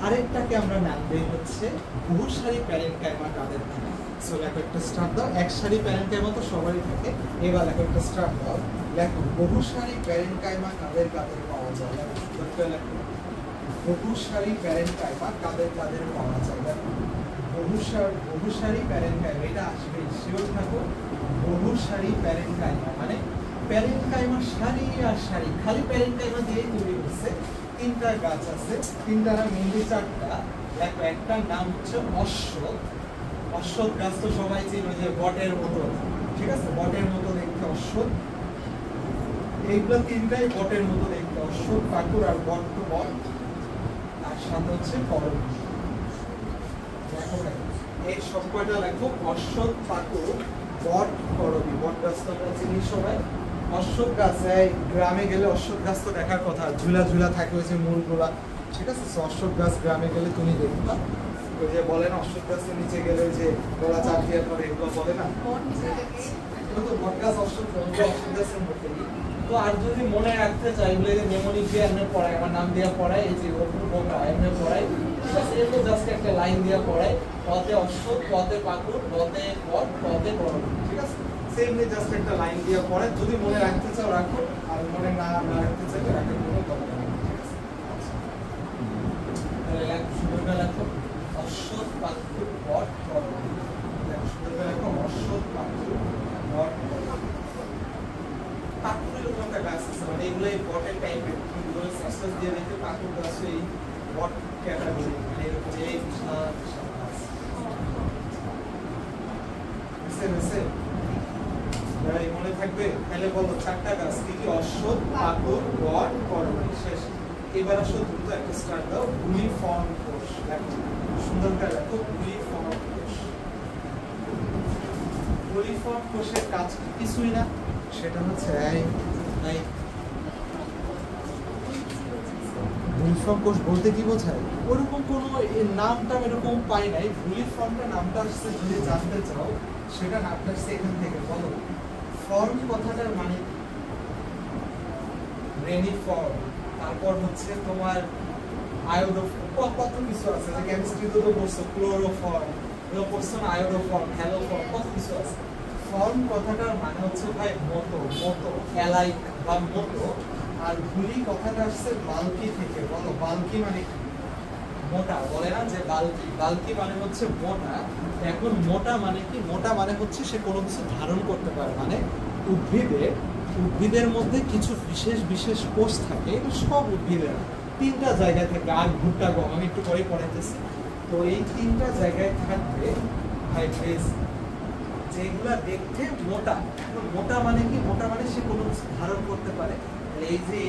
Speaker 1: আরেকটাকে আমরা নাম দেই হচ্ছে বহুসারি প্যারেনকাইমা কাদের থাকে। সো লেখো একটা স্টার্ট দাও। এক সারি প্যারেনকাইমা তো সবারই থাকে, এবার লেখো একটা স্টার্ট দাও। লেখো বহুসারি প্যারেনকাইমা কাদের কাদের পাওয়া যায়। লেখো বহুসারি প্যারেনকাইমা কাদের কাদের পাওয়া যায়। দেখো বহুসারি প্যারেনকাইমা, এটা আসবে, শিওর থাকো। বহুসারি প্যারেনকাইমা মানে প্যারেনকাইমা সারি আর সারি, খালি প্যারেনকাইমা দিয়েই তৈরি হচ্ছে। তিনটা গাছ আছে, তিনটা না মেনলি চারটা। দেখো একটা নাম হচ্ছে অশ্বত্থ। অশ্বত্থ গাছ তো সবাই চিনো, যে বটের মতো, ঠিক আছে, বটের মতো দেখতে অশ্বত্থ। এইগুলো তিনটাই বটের মতো দেখতে, অশ্বত্থ, পাকুর আর বট তো বট, আর সাথে হচ্ছে করবী। দেখো এই সব কয়টা লেখো, অশ্বত্থ, পাকুর, বট, করবী। বট গাছ তো আমরা চিনি সবাই। অশ্বত্থ গাছ, গ্রামে গেলে অশ্বত্থ গাছ তো দেখার কথা, ঝুলা ঝুলা থাকে ওই যে মূলগুলা, ঠিক আছে। অশ্বত্থ গাছ গ্রামে গেলে তুমি দেখবা, ওই যে বলে না অশ্বত্থ গাছের নিচে গেলে ওই যে গোড়া চাপ দিয়ে পরে, এগুলো বলে না, তো বট গাছ অশ্বত্থ গাছের মধ্যেই। তো আর যদি মনে রাখতে চাই, এগুলো যে মেমোরি দিয়ে এমনি পড়ায়, আমার নাম দিয়ে পড়ায়, এই যে বোকা এমনি পড়ায়, ঠিক আছে। এরপর জাস্ট একটা লাইন দিয়ে পড়ায়, পথে অশ্বত্থ, পথে পাকুড়, পথে বট, পথে করবী, ঠিক আছে। সেমনি জাস্ট একটা লাইন দিয়ে পড়ে, যদি মনে রাখতে চাও রাখো, আর মনে না রাখতে চাইলে রাখার কোনো দরকার নেই, ঠিক আছে। তাহলে সুন্দর লেখো অশ্বত্থ, পাকুড়, বট, করবী। সুন্দর লেখো অশ্বত্থ, পাকুড়, বট, পাকুড়ের উপর একটা গাছ আছে, মানে এগুলো বটের টাইপের, এগুলো সাসেস দিয়ে দেখে পাকুড় গাছ এই বট ক্যাটাগরি, মানে এরকম এই বিশাল বিশাল গাছ আছে। মনে থাকবে? তাহলে বলো চারটা গাছ কি কি? অশ্বত্থ, পাকুড়, বট, করবী। শেষ। এবার আসো দ্রুত একটা স্টার্ট দাও। বুলিফর্ম কোষ, দেখো সুন্দর করে দেখো বুলিফর্ম কোষ। বুলিফর্ম কোষের কাজ কিছুই না, সেটা হচ্ছে বুলিফর্ম কোষ বলতে কি বোঝায়, ওরকম কোনো নামটা এরকম পাই নাই। বুলিফর্মটা নামটা আসছে, যদি জানতে চাও সেটা নামটা আসছে এখান থেকে। বলো ফর্ম কথাটার মানে রেনিফর্ম, তারপর হচ্ছে তোমার আয়োডোফর্ম, কত কিছু আছে, যে কেমিস্ট্রিতে তো পড়ছো ক্লোরোফর্ম, এগুলো পড়ছো না, আয়োডোফর্ম, হ্যালোফর্ম, কত কিছু আছে। ফর্ম কথাটার মানে হচ্ছে ভাই মতো, মতো, অ্যালাইক বা মতো। আর বুলি কথাটা আসছে বাল্কি থেকে। বলো বাল্কি মানে মোটা, বলে না যে বাল্কি, বাল্কি মানে হচ্ছে মোটা। এখন মোটা মানে কি? মোটা মানে হচ্ছে সে কোনো কিছু ধারণ করতে পারে, মানে উদ্ভিদের মধ্যে কিছু বিশেষ বিশেষ কোষ থাকে, এটা সব উদ্ভিদের তিনটা জায়গায় থাকে। আর ভুট্টা, গম আমি একটু পরে পড়াইতেছি। তো এই তিনটা জায়গায় থাকবে হাইড্রেজ, যেগুলা দেখতে মোটা। এখন মোটা মানে কি? মোটা মানে সে কোনো কিছু ধারণ করতে পারে। এই যে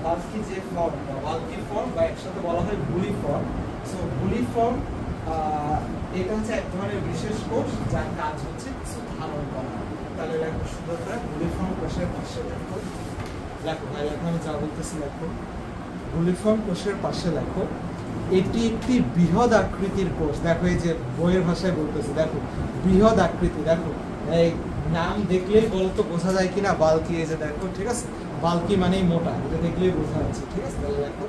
Speaker 1: বাল্কি যে ফর্ম বা বাল্কি ফর্ম বা একসাথে বলা হয় বুলি ফর্ম। সো বুলি ফর্ম এটা হচ্ছে এক ধরনের বিশেষ কোষ, যার কাজ হচ্ছে কিছু ধারণ করা। তাহলে লেখো সুন্দর করে বুলি ফর্ম কোষের পাশে লেখো, লেখো ভাই লেখো, আমি যা বলতেছি লেখো। বুলি ফর্ম কোষের পাশে লেখো এটি একটি বৃহৎ আকৃতির কোষ। দেখো এই যে বইয়ের ভাষায় বলতেছি, দেখো বৃহৎ আকৃতি। দেখো এই নাম দেখলেই বলতো বোঝা যায় কিনা বাল্কি, এই যে দেখো, ঠিক আছে, বাল্কি মানেই মোটা, এটা দেখলেই বোঝা যাচ্ছে, ঠিক আছে। তাহলে দেখো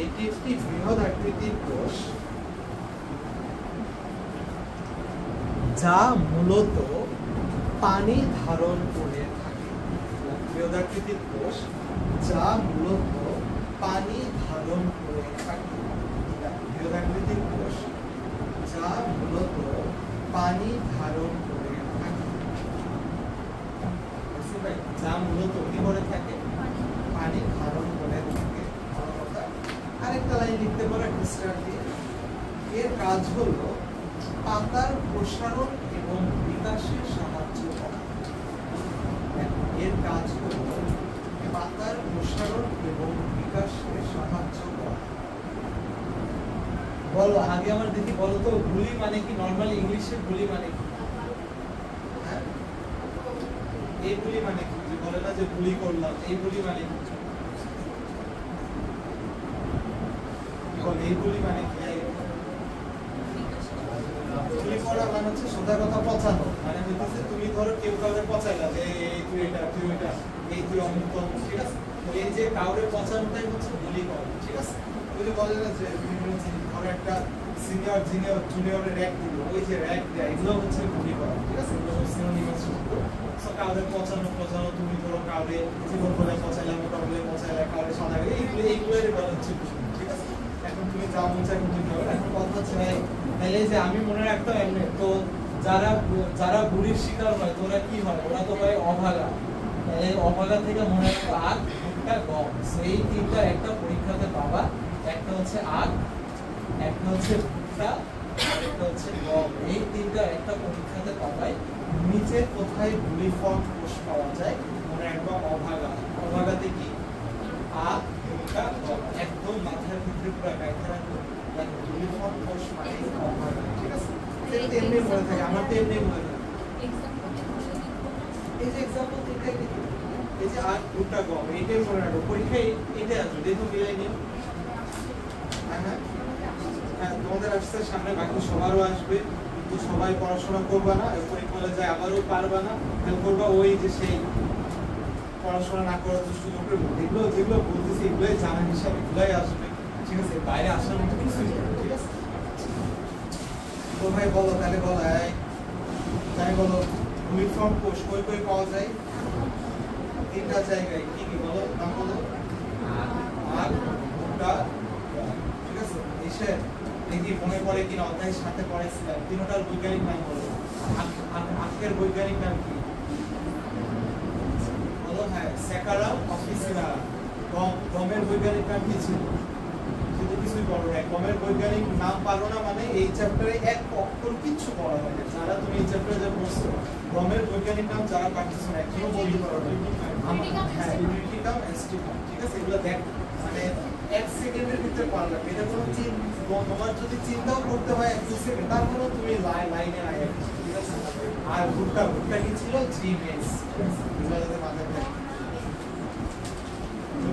Speaker 1: এটি একটি বৃহৎ আকৃতির কোষ, যা মূলত পানি ধারণ করে থাকে। বৃহৎ আকৃতির কোষ যা মূলত পানি ধারণ করে থাকে। বৃহৎ আকৃতির কোষ যা মূলত পানি ধারণ করে থাকে। যা মূলত কি করে থাকে? পানি ধারণ করে থাকে। আরেকটা লাইন লিখতে পারো একটা স্টার দিয়ে। এর কাজ হলো পাতার প্রসারণ এবং বিকাশে সাহায্য করে। এর কাজ হলো পাতার প্রসারণ এবং বিকাশে সাহায্য করে। বলো আগে আমার দেখি, বলো তো গুলি মানে কি? নরমালি ইংলিশে গুলি মানে কি? হ্যাঁ, এই গুলি মানে কি? যে বলে না যে গুলি করলাম, এই গুলি মানে কি? বল এই গুলি মানে কি? গুলি করা মানে হচ্ছে সোজা কথা পচানো, মানে হইতেছে তুমি ধরো কেউ কাউরে পচাইলা যে এই তুই এটা, তুই ওইটা, এই তুই অমুক তমুক, ঠিক আছে? এই যে কাউরে পচানোটাই হচ্ছে গুলি করা, ঠিক আছে? ওই যে বলে না যে ধরো একটা সিনিয়র জুনিয়রের র‍্যাক দিল, ওই যে র‍্যাক দেয়, এগুলো হচ্ছে গুলি করা, ঠিক আছে? এগুলো হচ্ছে সিনোনিমাস শব্দ। সো কাউরে পচানো, তুমি ধরো কাউরে জীবন বলে পচাইলা, মোটা বলে পচাইলা, কাউরে সাদা এইগুলোরই বলা হচ্ছে গুলি, ঠিক আছে? এখন তুমি যা মন চাই তুমি করো। এখন কথা হচ্ছে ভাই, তাহলে যে আমি মনে রাখতাম এমনি তো, যারা গুলির শিকার হয় তোরা কি হয়? ওরা তো ভাই অভাগা। এই অভাগা থেকে মনে রাখতো আগ, ভুট্টা, গম। এই তিনটা একটা পরীক্ষাতে পাবা। একটা হচ্ছে আগ, একটা হচ্ছে ভুট্টা, আর একটা হচ্ছে গম। এই তিনটা একটা পরীক্ষাতে পাবাই। নিচে কোথায় গুলিফর্ম কোষ পাওয়া যায় মনে রাখবা? অভাগা। অভাগাতে কি? আগ, ভুট্টা, গম। একদম মাথার ভিতরে পুরো গাইতে রাখবো। গুলিফর্ম কোষ মানে অভাগা, ঠিক আছে? এমনি মনে থাকে, আমার তো এমনি মনে থাকে। এই যে এক্সাম্পল তিনটা কি? এই যে আগ, ভুট্টা, গম, এইটাই মনে রাখবো। পরীক্ষায় এটা আসবে, দেখো মিলাই নিও। হ্যাঁ, তোমাদের আসছে সামনে, বাকি সবারও আসবে, কিন্তু সবাই পড়াশোনা করবা না, পরীক্ষা যায় আবারও পারবা না, তাহলে করবা ওই যে সেই পড়াশোনা না করার দুষ্টু করে যেগুলো বলতেছি এগুলোই জানা হিসাবে এগুলাই আসবে, ঠিক আছে? বাইরে আসার মতো কিছুই নেই, ঠিক আছে? তো ভাই বলো, তাহলে বলো, তাই বলো, গুলিফর্ম কোষ কই কই পাওয়া যায়? তিনটা জায়গায়। কি কি বলো? নাম বলো। আগ, ভুট্টা, ঠিক আছে? এসে দেখি মনে পড়ে কিনা, অধ্যায়ের সাথে পড়েছিলাম। তিনটার বৈজ্ঞানিক নাম বলো। আখের বৈজ্ঞানিক নাম কি বলো? হ্যাঁ, স্যাকারাম অফিসিনা। গমের বৈজ্ঞানিক নাম কি ছিল? যদি কিছুই পড়ো না, গমের বৈজ্ঞানিক নাম পারো না মানে এই চ্যাপ্টারে এক অক্ষর কিচ্ছু পড়া হয় না। যারা তুমি এই চ্যাপ্টারে যা পড়ছো, গমের বৈজ্ঞানিক নাম যারা পারতেছো না, এখনো বলতে পারো না। হ্যাঁ, ইউনিটিকাম, অ্যাস্টিকাম, ঠিক আছে? এগুলো দেখ, মানে এক সেকেন্ডের ভিতরে পারলাম। এটা কোনো তোমার যদি চিন্তাও করতে হয় 1-2 সেকেন্ড, তারপরেও তুমি লাইনে আগে, ঠিক আছে? আর ভুট্টা কি ছিল? জিমেস, এগুলো যাতে মাথায় থাকে।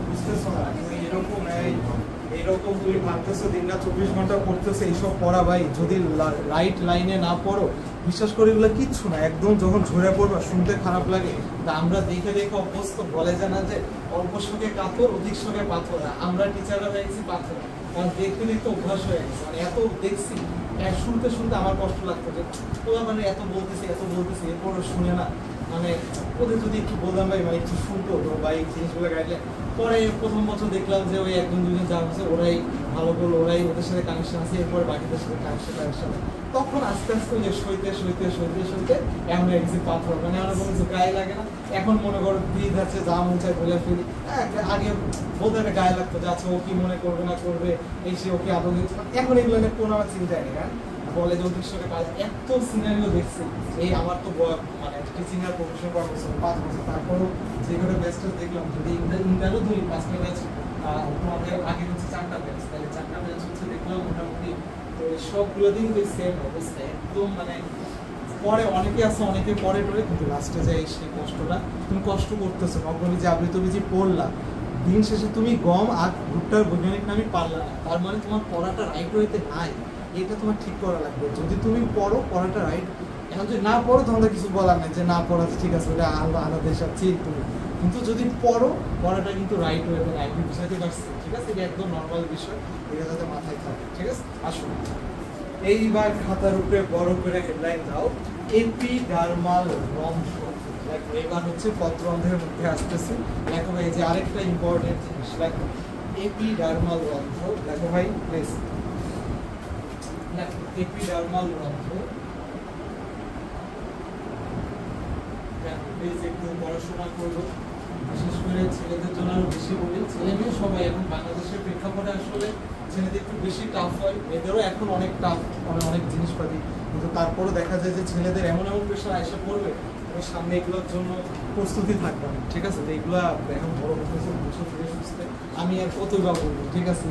Speaker 1: বুঝতেছো না? তুমি এরকম তুমি ভাবতেছো দিন না 24 ঘন্টা পড়তেছো, এইসব পড়া ভাই যদি রাইট লাইনে না পড়ো, বিশ্বাস করে এগুলো কিচ্ছু না। একদম যখন ঝরে পড়বা শুনতে খারাপ লাগে। তা আমরা দেখে অভ্যস্ত, বলে জানা যে অল্প শোকে কাতর, অধিক শোকে পাথর। আমরা টিচাররা দেখছি পাথর, কারণ দেখতে অভ্যাস হয়ে গেছে। মানে এত দেখছি, শুনতে আমার কষ্ট লাগতো যে ওরা মানে এত বলতেছে এরপর শুনে না। মানে ওদের যদি একটু বললাম ভাই মানে একটু শুনতো তো বা এই জিনিসগুলো গাইডলাইন। পরে প্রথম বছর দেখলাম যে ওই একজন দুজন যা হচ্ছে ওরাই ভালো করলো, ওদের সাথে কানেকশন আছে, এরপরে বাকিদের সাথে কানেকশন। তখন আস্তে আস্তে ওই যে সইতে এমন একজি পাথর, মানে আমরা কোনো কিছু গায়ে লাগে না। এখন মনে করো দিন যাচ্ছে, যা মন চায় বলে ফেলি। আগে বলতে একটা গায়ে লাগতো যে আচ্ছা ও কি মনে করবে না করবে, এই সে ওকে আদৌ। এখন এগুলো নিয়ে কোনো আমার চিন্তাই নেই। হ্যাঁ, বলে যে অধিক শোকে কাজ, এত সিনারিও দেখছি। এই আমার তো মানে টিচিং এর প্রফেশন করা বছর 5 বছর, তারপরেও যেগুলো বেস্ট দেখলাম। যদি ইন্টারও 5টা ব্যাচ, তোমাদের আগে হচ্ছে 4টা ব্যাচ, তাহলে 4টা ব্যাচ হচ্ছে দেখলাম মোটামুটি। তো সবগুলো দিন ওই সেম অবস্থা, একদম মানে পরে অনেকে আছে, অনেকে পরে টরে, কিন্তু লাস্টে যায় সেই কষ্টটা তুমি কষ্ট করতেছো। অগ্রবীজি আবৃতবীজি পড়লা, দিন শেষে তুমি গম আর ভুট্টার বৈজ্ঞানিক নামই পারলা না, তার মানে তোমার পড়াটা রাইট হইতে নাই। এটা তোমার ঠিক করা লাগবে। যদি তুমি পড়ো, পড়াটা রাইট। এখন যদি না পড়ো তাহলে কিছু বলার নাই, যে না পড়া ঠিক আছে, ওটা আলাদা হিসাব চেক তুমি। কিন্তু যদি পড়ো, পড়াটা কিন্তু রাইট হয়ে যাবে। আমি বুঝাতে পারছি, ঠিক আছে? এটা একদম নর্মাল বিষয়, এটা যাতে মাথায় থাকে, ঠিক আছে? আসুন এইবার খাতার উপরে বড় করে হেডলাইন দাও, এপিডার্মাল রন্ধ্র। এবার হচ্ছে পত্ররন্ধ্রের মধ্যে আসতেছে। দেখো ভাই, যে আরেকটা ইম্পর্টেন্ট জিনিস দেখো, এপিডার্মাল রন্ধ্র। দেখো ভাই প্লিজ, এপিডার্মাল রন্ধ্র। প্লিজ একটু পড়াশোনা করবো, বিশেষ করে ছেলেদের জন্য আরো বেশি বলি, ছেলে মেয়ে সবাই এখন বাংলাদেশের প্রেক্ষাপটে আসলে ছেলেদের একটু বেশি টাফ হয়, মেয়েদেরও এখন অনেক টাফ, অনেক জিনিসপাতি, কিন্তু তারপরও দেখা যায় যে ছেলেদের এমন এমন প্রেশার এসে পড়বে এবং সামনে এগুলোর জন্য প্রস্তুতি থাকবে না, ঠিক আছে? তো এইগুলো এখন বড় হতেছে, বুঝে ফিরে সুস্থে আমি আর কতই বা বলবো, ঠিক আছে?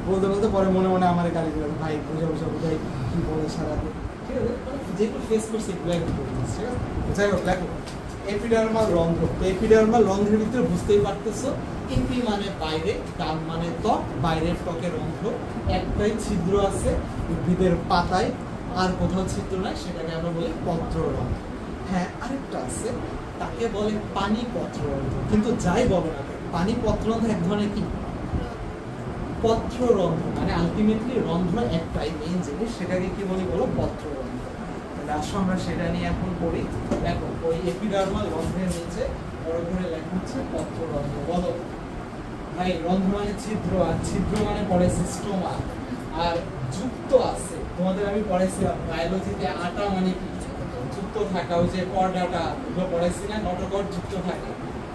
Speaker 1: বলতে বলতে পরে মনে মনে আমার গালি দিলাম, ভাই বুঝে বুঝে বুঝাই কি বলে সারাদিন, ঠিক আছে? যেগুলো ফেস করছে এগুলো এখন বলতেছি, ঠিক আছে? যাই হোক, দেখো এপিডার্মাল রন্ধ্র, তো এপিডার্মাল রন্ধ্রের ভিতরে বুঝতেই পারতেছো, এপি মানে বাইরে, ডার্ম মানে ত্বক, বাইরের ত্বকের রন্ধ্র, একটাই ছিদ্র আছে উদ্ভিদের পাতায়, আর কোথাও ছিদ্র নাই, সেটাকে আমরা বলি পত্ররন্ধ্র। হ্যাঁ, আরেকটা আছে, তাকে বলে পানি পত্ররন্ধ্র, কিন্তু যাই বলো না পানি পত্ররন্ধ্র এক ধরনের কি পত্ররন্ধ্র, মানে আলটিমেটলি রন্ধ্র একটাই মেইন জিনিস, সেটাকে কি বলি বলো? পত্ররন্ধ্র। তাহলে আসো আমরা সেটা নিয়ে এখন পড়ি। দেখো ওই এপিডার্মাল রন্ধ্রের নিচে বড় করে লেখা হচ্ছে পত্ররন্ধ্র। বলো ভাই, রন্ধ্র মানে ছিদ্র, আর ছিদ্র মানে পড়েছে স্টোমা, আর যুক্ত আছে তোমাদের আমি পড়াইছিলাম বায়োলজিতে, আটা মানে কি যুক্ত থাকা, ওই যে করডাটা এগুলো পড়াইছি না, নটোকর্ড যুক্ত থাকে,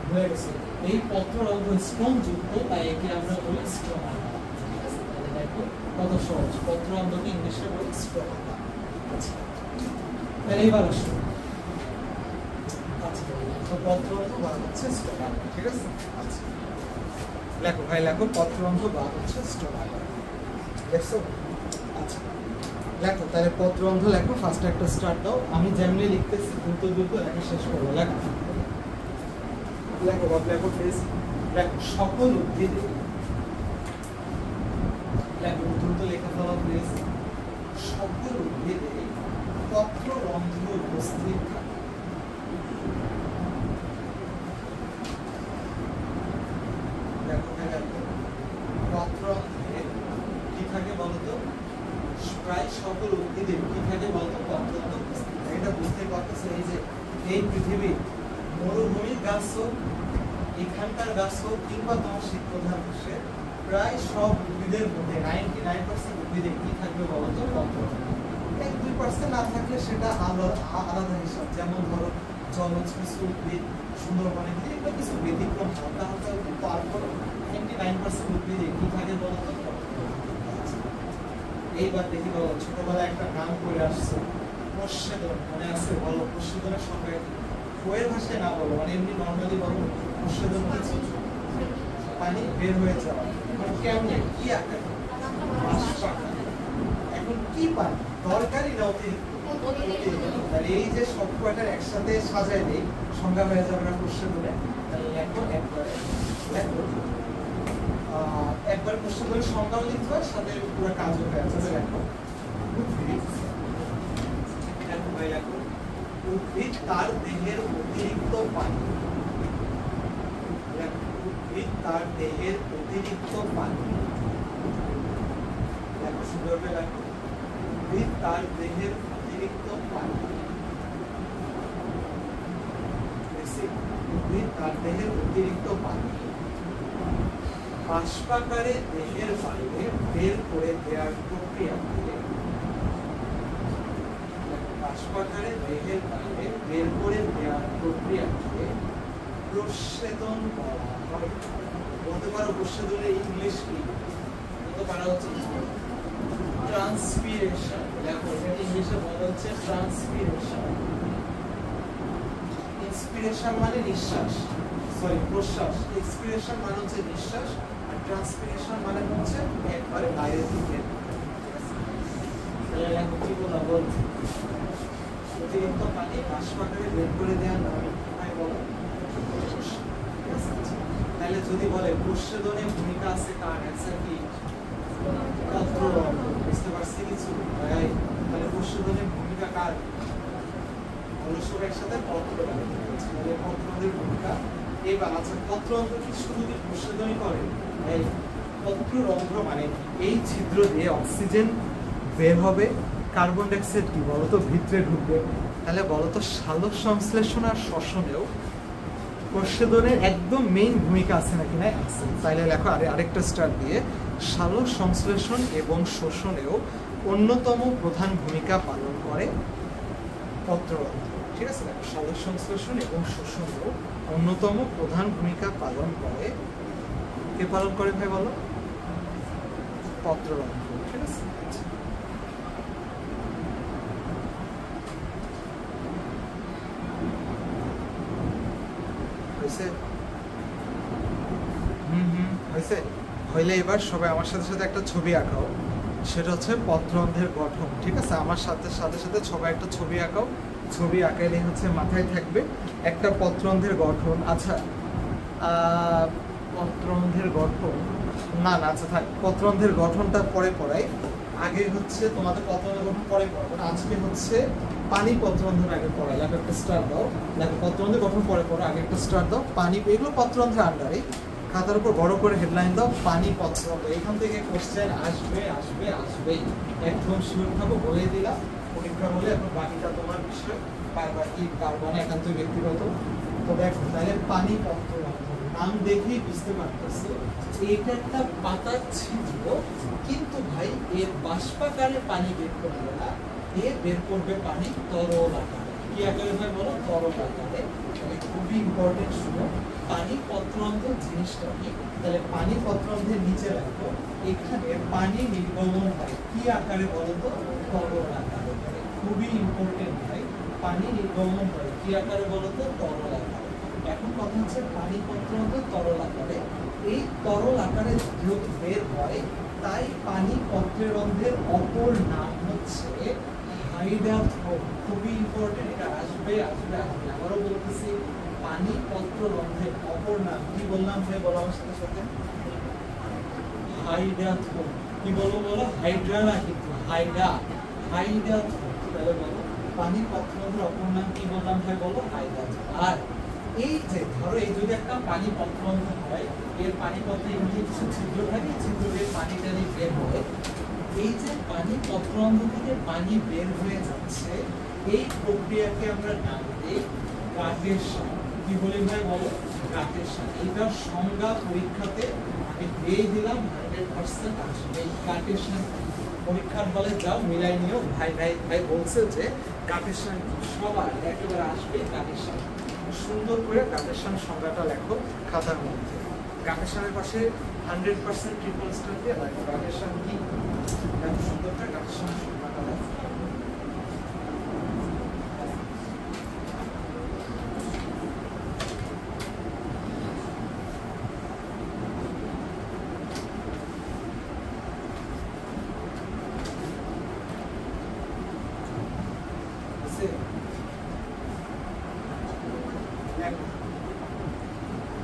Speaker 1: বুঝে গেছে? এই পত্ররন্ধ্র স্টোম যুক্ত, তাই একে আমরা বলি স্টোমা। ঠিক আছে, তাহলে দেখো কত সহজ, পত্ররন্ধ্রকে ইংলিশে বলি স্টোমা। আচ্ছা, তাহলে এইবার আসো, আচ্ছা তো পত্ররন্ধ্র বা হচ্ছে স্টোমা, ঠিক আছে? আচ্ছা লেখো ভাই, লেখো পত্ররন্ধ্র বা হচ্ছে স্টোমা, দেখছো? আচ্ছা লেখো, তাহলে পত্ররন্ধ্র লেখো, ফার্স্ট একটা স্টার্ট দাও, আমি যেমনি লিখতেছি দ্রুত দ্রুত লেখা শেষ করবো। লেখো লেখো বাপ, লেখো প্লিজ। লেখো সকল উদ্ভিদে, লেখো দ্রুত লেখা ফেলো প্লিজ। সকল উদ্ভিদে পত্ররন্ধ্র উপস্থিত থাকে। লেখো পত্ররন্ধ্রে কি থাকে বলতো? প্রায় সকল উদ্ভিদের কি থাকে বলতো? পত্ররন্ধ্র উপস্থিত থাকে। এটা বুঝতে পারতেছে, এই যে এই পৃথিবীর মরুভূমির গাছ হোক, এখানকার গাছ হোক, কিংবা তোমার শীতপ্রধান দেশে প্রায় সব উদ্ভিদের মধ্যে 99% উদ্ভিদে কি থাকবে বলতো? পত্ররন্ধ্র। 1-2% না থাকলে সেটা আলাদা হিসাব, যেমন ধরো জলজ কিছু উদ্ভিদ, সুন্দরবনে এগুলো কিছু ব্যতিক্রম হালকা হালকা, তারপর 99% উদ্ভিদে কি থাকে বলতো? এইবার দেখি বলো, ছোটবেলায় একটা নাম করে আসছে প্রস্বেদন, মনে আছে? বলো প্রস্বেদনের সংজ্ঞা কি? বইয়ের ভাষায় না বলো, মানে এমনি নর্মালি বলো প্রস্বেদন কি? পানি বের হয়ে যাওয়া, মানে কেমনে, কি আকারে? এখন কি পানি, দরকারি না অতিরিক্ত? তাহলে এই যে সব কয়টার একসাথে সাজায় দেই, সংজ্ঞা হয়ে যাবে না প্রস্বেদনে। তাহলে লেখো একবারে, লেখো একবার প্রস্তুতের সংজ্ঞাও লিখতে হয়, সাথে পুরো কাজও হয়ে আছে। লেখো উদ্ভিদ তার দেহের অতিরিক্ত পানি, উদ্ভিদ তার দেহের অতিরিক্ত পানি, লেখো সুন্দর করে লেখো, উদ্ভিদ তার দেহের অতিরিক্ত পানি, উদ্ভিদ তার দেহের অতিরিক্ত পানি বাষ্পাকারে দেহের বাইরে বের করে দেওয়ার প্রক্রিয়াকে, বাষ্পাকারে দেহের বাইরে বের করে দেওয়ার প্রক্রিয়াকে প্রস্বেদন বলা হয়। বলতে পারো প্রস্বেদনের ইংলিশ কি? বলতে পারা হচ্ছে ট্রান্সপিরেশন। দেখো এটা ইংলিশে বলা হচ্ছে ট্রান্সপিরেশন। ইন্সপিরেশন মানে নিঃশ্বাস, সরি প্রশ্বাস। এক্সপিরেশন মানে হচ্ছে নিঃশ্বাস, আর ট্রান্সপিরেশন মানে হচ্ছে একবারে বাইরে থেকে। তাহলে দেখো কি বলা বল, অতিরিক্ত পানি বাষ্পাকারে বের করে দেওয়ার নাম হয় বলো। তাহলে যদি বলে প্রস্বেদনে ভূমিকা আছে কার, অ্যান্সার কি? পত্ররন্ধ্র। বুঝতে পারছি কিছু? তাহলে প্রস্বেদনের ভূমিকা কার? সব একসাথে পত্ররন্ধ্র, তাহলে পত্ররন্ধ্রের ভূমিকা। এবার আচ্ছা, পত্ররন্ধ্র কি শুধু কি প্রস্বেদনই করে? এই পত্ররন্ধ্র মানে এই ছিদ্র দিয়ে অক্সিজেন বের হবে, কার্বন ডাই অক্সাইড কি বলতো ভিতরে ঢুকবে। তাহলে বলতো সালোক সংশ্লেষণ আর শ্বসনেও প্রস্বেদনের একদম মেইন ভূমিকা আছে নাকি? না, আছে। তাইলে লেখো আরেকটা স্টার দিয়ে, সালোক সংশ্লেষণ এবং শোষণেও অন্যতম প্রধান ভূমিকা পালন করে পত্ররন্ধ্র। ঠিক আছে, সালোক সংশ্লেষণ এবং শোষণেও অন্যতম প্রধান ভূমিকা পালন করে। কে পালন করে ভাই বলো? পত্ররন্ধ্র। ঠিক আছে, হয়েছে? হয়েছে। হইলে এবার সবাই আমার সাথে সাথে একটা ছবি আঁকাও, সেটা হচ্ছে পত্ররন্ধ্রের গঠন। ঠিক আছে, আমার সাথে সাথে সাথে সবাই একটা ছবি আঁকাও। ছবি আঁকাইলে হচ্ছে মাথায় থাকবে একটা পত্ররন্ধ্রের গঠন। আচ্ছা, পত্ররন্ধ্রের গঠন না না, আচ্ছা থাক, পত্ররন্ধ্রের গঠনটা পরে পড়াই। আগে হচ্ছে তোমাদের পত্ররন্ধ্রের গঠন পরে পড়াবো, আজকে হচ্ছে পানি পত্ররন্ধ্র আগে পড়াই। লেখো একটা স্টার দাও, লেখো পত্ররন্ধ্রের গঠন পরে পড়ো, আগে একটা স্টার দাও। পানি, এগুলো পত্ররন্ধ্রের আন্ডারে। খাতার উপর বড় করে হেডলাইন দাও, পানি পত্ররন্ধ্র। এখান থেকে কোশ্চেন আসবে আসবে আসবেই, একদম শিওর থাকো, বলে দিলাম। পরীক্ষা হলে এখন বাকিটা তোমার বিষয়, পারবা কি পারবা না একান্তই ব্যক্তিগত। তো দেখো তাহলে পানি পত্ররন্ধ্র নাম দেখেই বুঝতে পারতেছো এটা একটা পাতার ছিদ্র, কিন্তু ভাই এর বাষ্পাকারে পানি বের করবে না, এ বের করবে পানি তরল আকারে। কি আকারে ভাই বলো? তরল আকারে। খুবই ইম্পর্টেন্ট, শুনো, পানি পত্ররন্ধ্র জিনিসটা কি? তাহলে পানি পত্ররন্ধ্রের নিচে রাখো, এখানে পানি নির্গমন হয় কি আকারে বলো তো? তরল আকারে। খুবই ইম্পর্টেন্ট ভাই, পানি নির্গমন হয় কি আকারে বলো তো? তরল আকারে। এখন কথা হচ্ছে পানি পত্ররন্ধ্র তরল আকারে, এই তরল আকারে যেহেতু বের হয়, তাই পানি পত্ররন্ধ্রের অপর নাম হচ্ছে হাইডাথ্রোম। খুবই ইম্পর্টেন্ট, এটা আসবে আসবে আসবে। আবারও বলতেছি, পানি পত্ররন্ধ্রের অপর নাম কি বললাম ভাই? বলো আমার সাথে সাথে, হাইডাথ্রোম। কি বলবো বলো? হাইড্রা না কিন্তু হাইডা, হাইডাথ্রোম। তাহলে বলো পানি পত্ররন্ধ্রের অপর নাম কি বললাম ভাই? বলো হাইডাথ্রোম। আর এই যে ধরো, এই যদি একটা পানি পত্ররন্ধ্র হয়, এর পানি পত্রে কিছু ছিদ্র থাকে, ছিদ্র দিয়ে পানি টানি বের হয়। এই যে পানি পত্ররন্ধ্র থেকে পানি বের হয়ে যাচ্ছে, এই প্রক্রিয়াকে আমরা নাম দিই গাটেশন। কি বলি ভাই বলো? গাটেশন। এটার সংজ্ঞা পরীক্ষাতে আমি দিয়ে দিলাম, 100% আসবে। এই গাটেশন পরীক্ষার হলে যাও, মিলাই নিও। ভাই ভাই ভাই বলছে যে গাটেশন সবার একেবারে আসবে গাটেশন। সুন্দর করে গাটেশন সংজ্ঞাটা লেখো খাতার মধ্যে। গাটেশনের পাশে 100% ট্রিপল স্টার দিয়ে লেখো গাটেশন কি। এত সুন্দর করে গাটেশন সংজ্ঞাটা লেখো।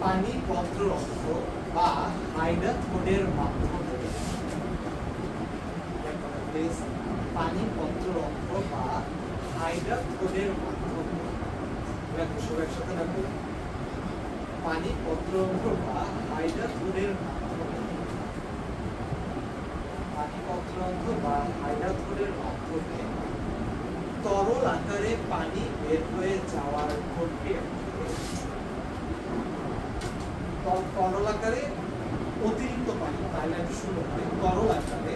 Speaker 1: পানি পত্ররন্ধ্র বা হাইডাথ্রোডের মাধ্যমে, পানি পত্ররন্ধ্র বা হাইডাথ্রোডের মাধ্যমে, সবাই একসাথে দেখো, পানি পত্ররন্ধ্র বা হাইডাথ্রোডের মাধ্যমে, পানি পত্ররন্ধ্র বা হাইডাথ্রোডের মাধ্যমে তরল আকারে পানি বের হয়ে যাওয়ার প্রক্রিয়া। তরল আকারে অতিরিক্ত পানি, তাহলে আমি শুরু করি, তরল আকারে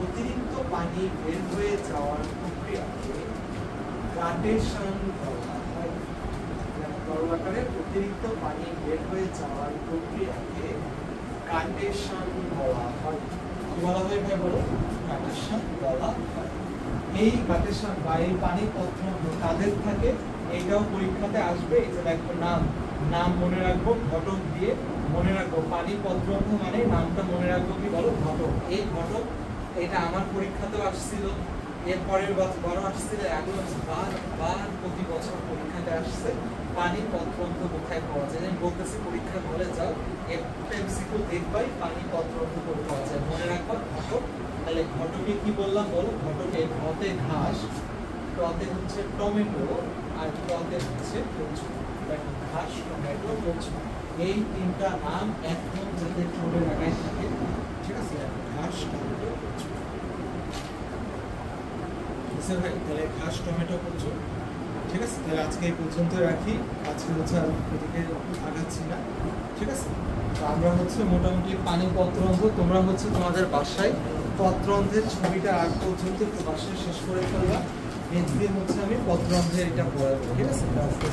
Speaker 1: অতিরিক্ত পানি বের হয়ে যাওয়ার প্রক্রিয়াকে গাটেশন বলা হয়। তরল আকারে অতিরিক্ত পানি বের হয়ে যাওয়ার প্রক্রিয়াকে গাটেশন বলা হয়। কি বলা হয় ভাই বলো? গাটেশন বলা হয়। এই গাটেশন বা এই পানি পত্ররন্ধ্র কাদের থাকে? এইটাও পরীক্ষাতে আসবে। এই যে দেখো নাম, নাম মনে রাখবো ঘটক দিয়ে, মনে রাখবো পানি পত্ররন্ধ্র মানে নামটা মনে রাখবো কি বলো? ঘটক। এই ঘটক, এটা আমার পরীক্ষাতেও আসছিল, এর পরের বড় আসছিল, এগুলো বার প্রতি বছর পরীক্ষাতে আসছে। পানি পত্ররন্ধ্র কোথায় পাওয়া যায়? আমি বলতেছি পরীক্ষা হলে যাও, এমসিকিউ দেখবাই পানি পত্ররন্ধ্র কোথায় পাওয়া যায়, মনে রাখবা ঘটক। তাহলে ঘটকে কি বললাম বলো? ঘটকে ঘতে ঘাস, টতে হচ্ছে টমেটো, আর টতে হচ্ছে কচু। ঘাস, টমেটো, কচু, এই তিনটা নাম একদম যাতে মনে রাখাই থাকে। ঠিক আছে, ঘাস, টমেটো, কচু। ভাই তাহলে ঘাস, টমেটো, কচু। ঠিক আছে, তাহলে আজকে এই পর্যন্ত রাখি। আজকে হচ্ছে আর ওদিকে আগাচ্ছি না। ঠিক আছে, আমরা হচ্ছে মোটামুটি পানি পত্ররন্ধ্র, তোমরা হচ্ছে তোমাদের বাসায় পত্ররন্ধ্রের ছবিটা আগ পর্যন্ত একটু বাসায় শেষ করে ফেলবা। নেক্সট দিন হচ্ছে আমি পত্ররন্ধ্রের এটা পড়াবো। ঠিক আছে, আজকে